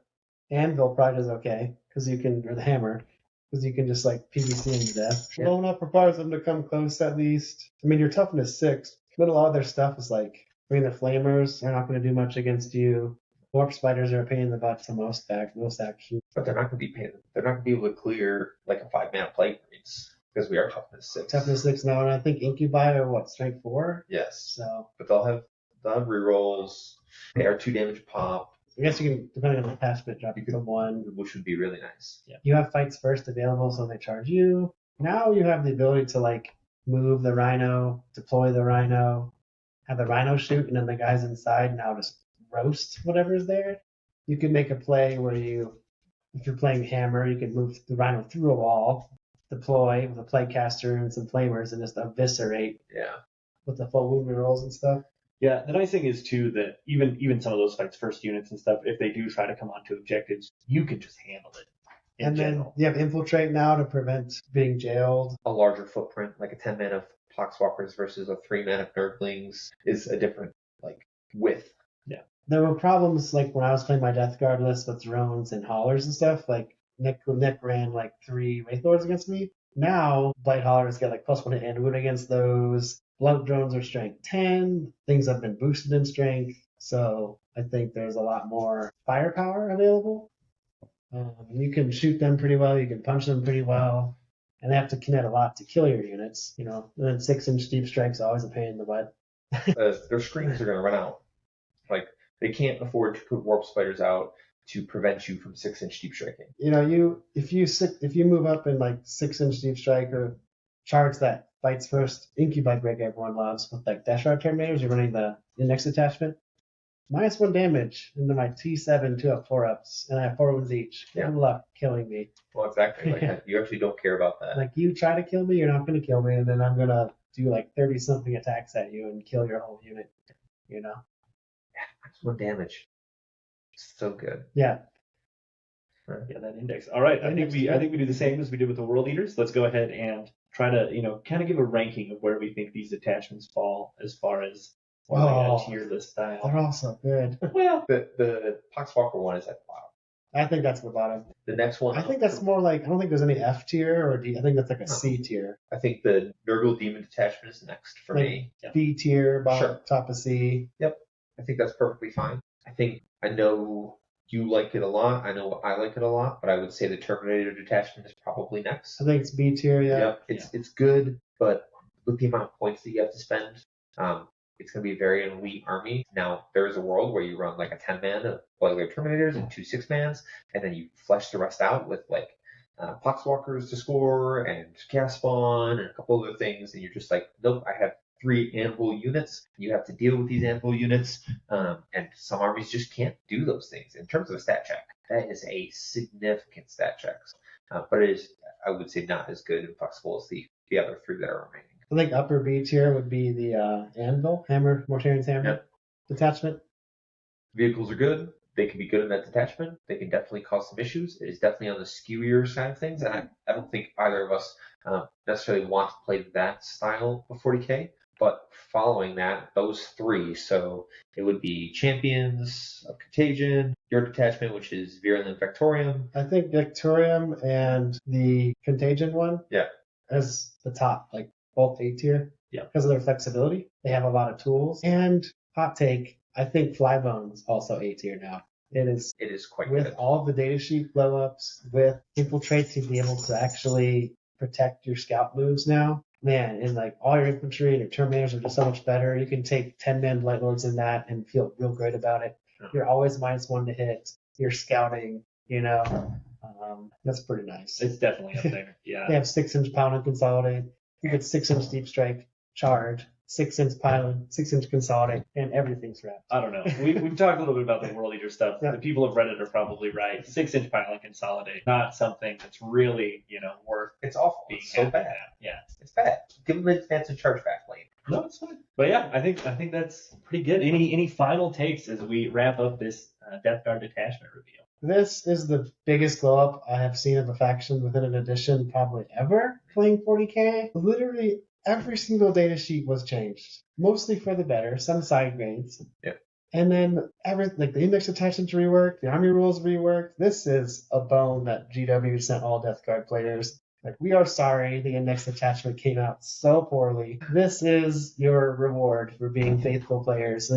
anvil probably is okay because you can, or the hammer, because you can just like PVC him to death. Yeah. Lone Up requires them to come close at least. I mean, your toughness 6, but a lot of their stuff is like, the flamers are not going to do much against you. Warp spiders are a pain in the butt for most action. But they're not going to be they're not going to be able to clear like a 5-mana plague greens because we are toughness 6. Toughness 6 now, and I think Incubi are what, strength 4? Yes. So But they'll have rerolls. They are 2 damage pop, I guess you can, depending on the attachment, drop it to 1. which would be really nice. Yeah. You have fights first available, so they charge you. Now you have the ability to like move the Rhino, deploy the Rhino, have the Rhino shoot, and then the guys inside now just roast whatever's there. You can make a play where if you're playing Hammer, you can move the Rhino through a wall, deploy with a Plaguecaster and some Flamers, and just eviscerate Yeah. with the full movement rolls and stuff. Yeah, the nice thing is too that even some of those fights first units and stuff, if they do try to come onto objectives, you can just handle it. In general. Then you have Infiltrate now to prevent being jailed. A larger footprint, like a 10-mana Poxwalkers versus a 3-mana Nurglings, is a different like width. There were problems like when I was playing my Death Guard list with drones and haulers and stuff. Like Nick ran like 3 Wraith Lords against me. Now Blight Haulers get like +1 hit and wound against those. Blunt drones are strength 10. Things have been boosted in strength. So I think there's a lot more firepower available. You can shoot them pretty well. You can punch them pretty well. And they have to commit a lot to kill your units, And then 6-inch deep strike's always a pain in the butt. Their screens are going to run out. Like they can't afford to put warp spiders out to prevent you from 6-inch deep striking. If you move up in like 6-inch deep strike or charge that fights first Incubi break everyone loves with like Dash Rod Terminators, you're running the index attachment. -1 damage into my T7 2-up 4-ups, and I have 4 wounds each. Yeah. Good luck killing me. Well, exactly. Like you actually don't care about that. Like you try to kill me, you're not going to kill me, and then I'm going to do like 30 something attacks at you and kill your whole unit. -1 damage. So good. Yeah. Yeah, that index. All right, I think we do the same as we did with the World Eaters. Let's go ahead and try to kind of give a ranking of where we think these attachments fall as far as a tier list style. They're all so good. Well, The Poxwalker one is at the bottom. I think that's the bottom. The next one, I think that's more like, I don't think there's any F tier or D. I think that's like a C tier. I think the Nurgle Demon Detachment is next for me. B tier, bottom, Sure. top of C. I think that's perfectly fine. I know you like it a lot. I know I like it a lot, but I would say the Terminator Detachment is probably next. I think it's B tier, yeah. It's good, but with the amount of points that you have to spend, it's going to be a very elite army. Now, there is a world where you run like a 10-man of Bloodglaive Terminators and 2 6-mans, and then you flesh the rest out with like Poxwalkers to score and Gas Spawn and a couple other things, and you're just like, nope, I have 3 anvil units. You have to deal with these anvil units, and some armies just can't do those things. In terms of a stat check, that is a significant stat check. But it is, I would say, not as good and flexible as the other 3 that are remaining. I think upper B tier would be the Anvil, Mortarian's Hammer Yep. detachment. Vehicles are good. They can be good in that detachment. They can definitely cause some issues. It is definitely on the skewier side of things, and I don't think either of us necessarily want to play that style of 40k. But following that, those 3, so it would be Champions of Contagion, your detachment, which is Virulent Vectorium. I think Victorium and the Contagion one as the top, like both A tier. Yeah. Because of their flexibility. They have a lot of tools. And hot take, I think Flybone's also A tier now. It is quite with good. all of the data sheet blow ups, with infiltrates, you'd be able to actually protect your scout moves now. Man, and like all your infantry and your terminators are just so much better. You can take 10-man light lords in that and feel real great about it. You're always -1 to hit. You're scouting, that's pretty nice. It's definitely up there. Yeah. They have 6-inch pound and consolidate. You get 6-inch deep strike, charge, 6-inch pylon, 6-inch consolidate, and everything's wrapped. I don't know. We've talked a little bit about the World Eater stuff. Yeah. The people of Reddit are probably right. 6-inch pylon consolidate, not something that's really, worth It's awful. being It's so happy bad. at. Yeah. It's bad. Give them advance and charge back lane. No, it's fine. But yeah, I think that's pretty good. Any final takes as we wrap up this Deathguard detachment review? This is the biggest glow up I have seen of a faction within an edition probably ever playing 40k. Literally every single data sheet was changed, mostly for the better, some side grades. Yeah. And then the index attachments reworked, the army rules reworked. This is a bone that GW sent all Deathguard players. Like, we are sorry the index attachment came out so poorly. This is your reward for being faithful players,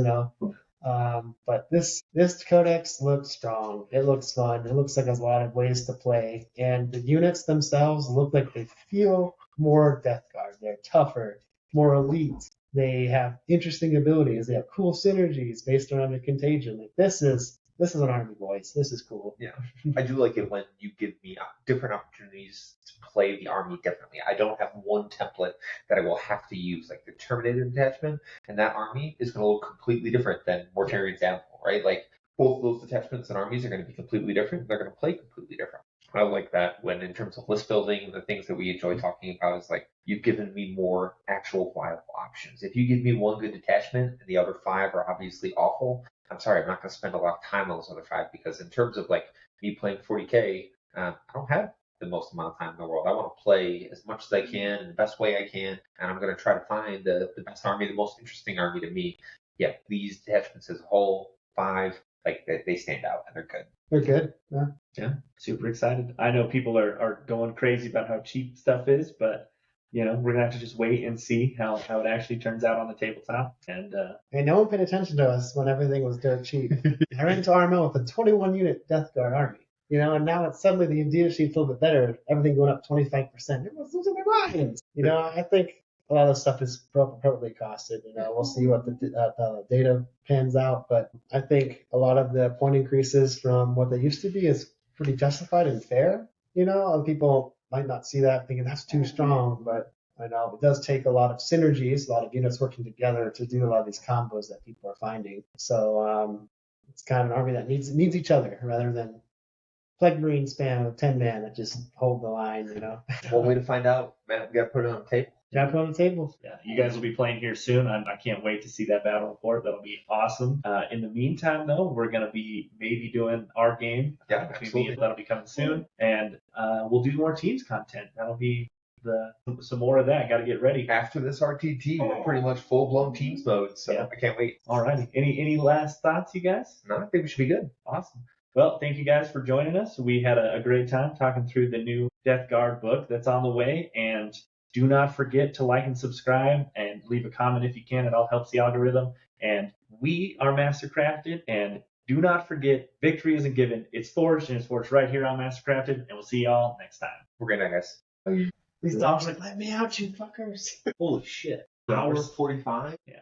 But this Codex looks strong. It looks fun. It looks like there's a lot of ways to play. And the units themselves look like they feel more Deathguard. They're tougher, more elite. They have interesting abilities. They have cool synergies based around the contagion. Like, this is an army, boys. This is cool. Yeah, I do like it when you give me different opportunities to play the army differently. I don't have one template that I will have to use, like the Terminator detachment, and that army is going to look completely different than Mortarian's Anvil, right? Like, both those detachments and armies are going to be completely different. They're going to play completely different. I like that when, in terms of list building and the things that we enjoy talking about, is like, you've given me more actual viable options. If you give me one good detachment and the other 5 are obviously awful, I'm sorry, I'm not going to spend a lot of time on those other 5, because in terms of like me playing 40k, I don't have the most amount of time in the world. I want to play as much as I can in the best way I can, and I'm going to try to find the best army, the most interesting army to me. Yeah, these detachments as a whole, 5, like they stand out and they're good. They're good. Yeah. Yeah, super excited. I know people are going crazy about how cheap stuff is, but we're gonna have to just wait and see how it actually turns out on the tabletop. And no one paid attention to us when everything was dirt cheap. I ran into RML with a 21-unit Deathguard army. And now it's suddenly the data sheet's a little bit better. Everything going up 25%. Everyone's losing their minds. I think a lot of this stuff is appropriately costed. We'll see what the data pans out, but I think a lot of the point increases from what they used to be is pretty justified and fair. Other people might not see that thinking that's too strong, but I know it does take a lot of synergies, a lot of units working together to do a lot of these combos that people are finding. So it's kind of an army that needs each other rather than Plague Marine spam of 10 man that just hold the line. One way to find out, man, we got to put it on the table. Got to put it on the table. Yeah, you guys will be playing here soon. I can't wait to see that battle report. That'll be awesome. In the meantime, though, we're going to be maybe doing our game. Yeah, absolutely. That'll be coming soon. And we'll do more teams content. That'll be some more of that. Got to get ready. After this RTT, we're pretty much full-blown teams mode, so yeah. I can't wait. All righty. Any last thoughts, you guys? No, I think we should be good. Awesome. Well, thank you guys for joining us. We had a great time talking through the new Deathguard book that's on the way. And do not forget to like and subscribe and leave a comment if you can. It all helps the algorithm. And we are Mastercrafted. And do not forget, victory isn't given. It's forged, and it's forged right here on Mastercrafted. And we'll see y'all next time. We're good night, guys. These dogs are like, let me out, you fuckers. Holy shit. Hour 45? Yeah.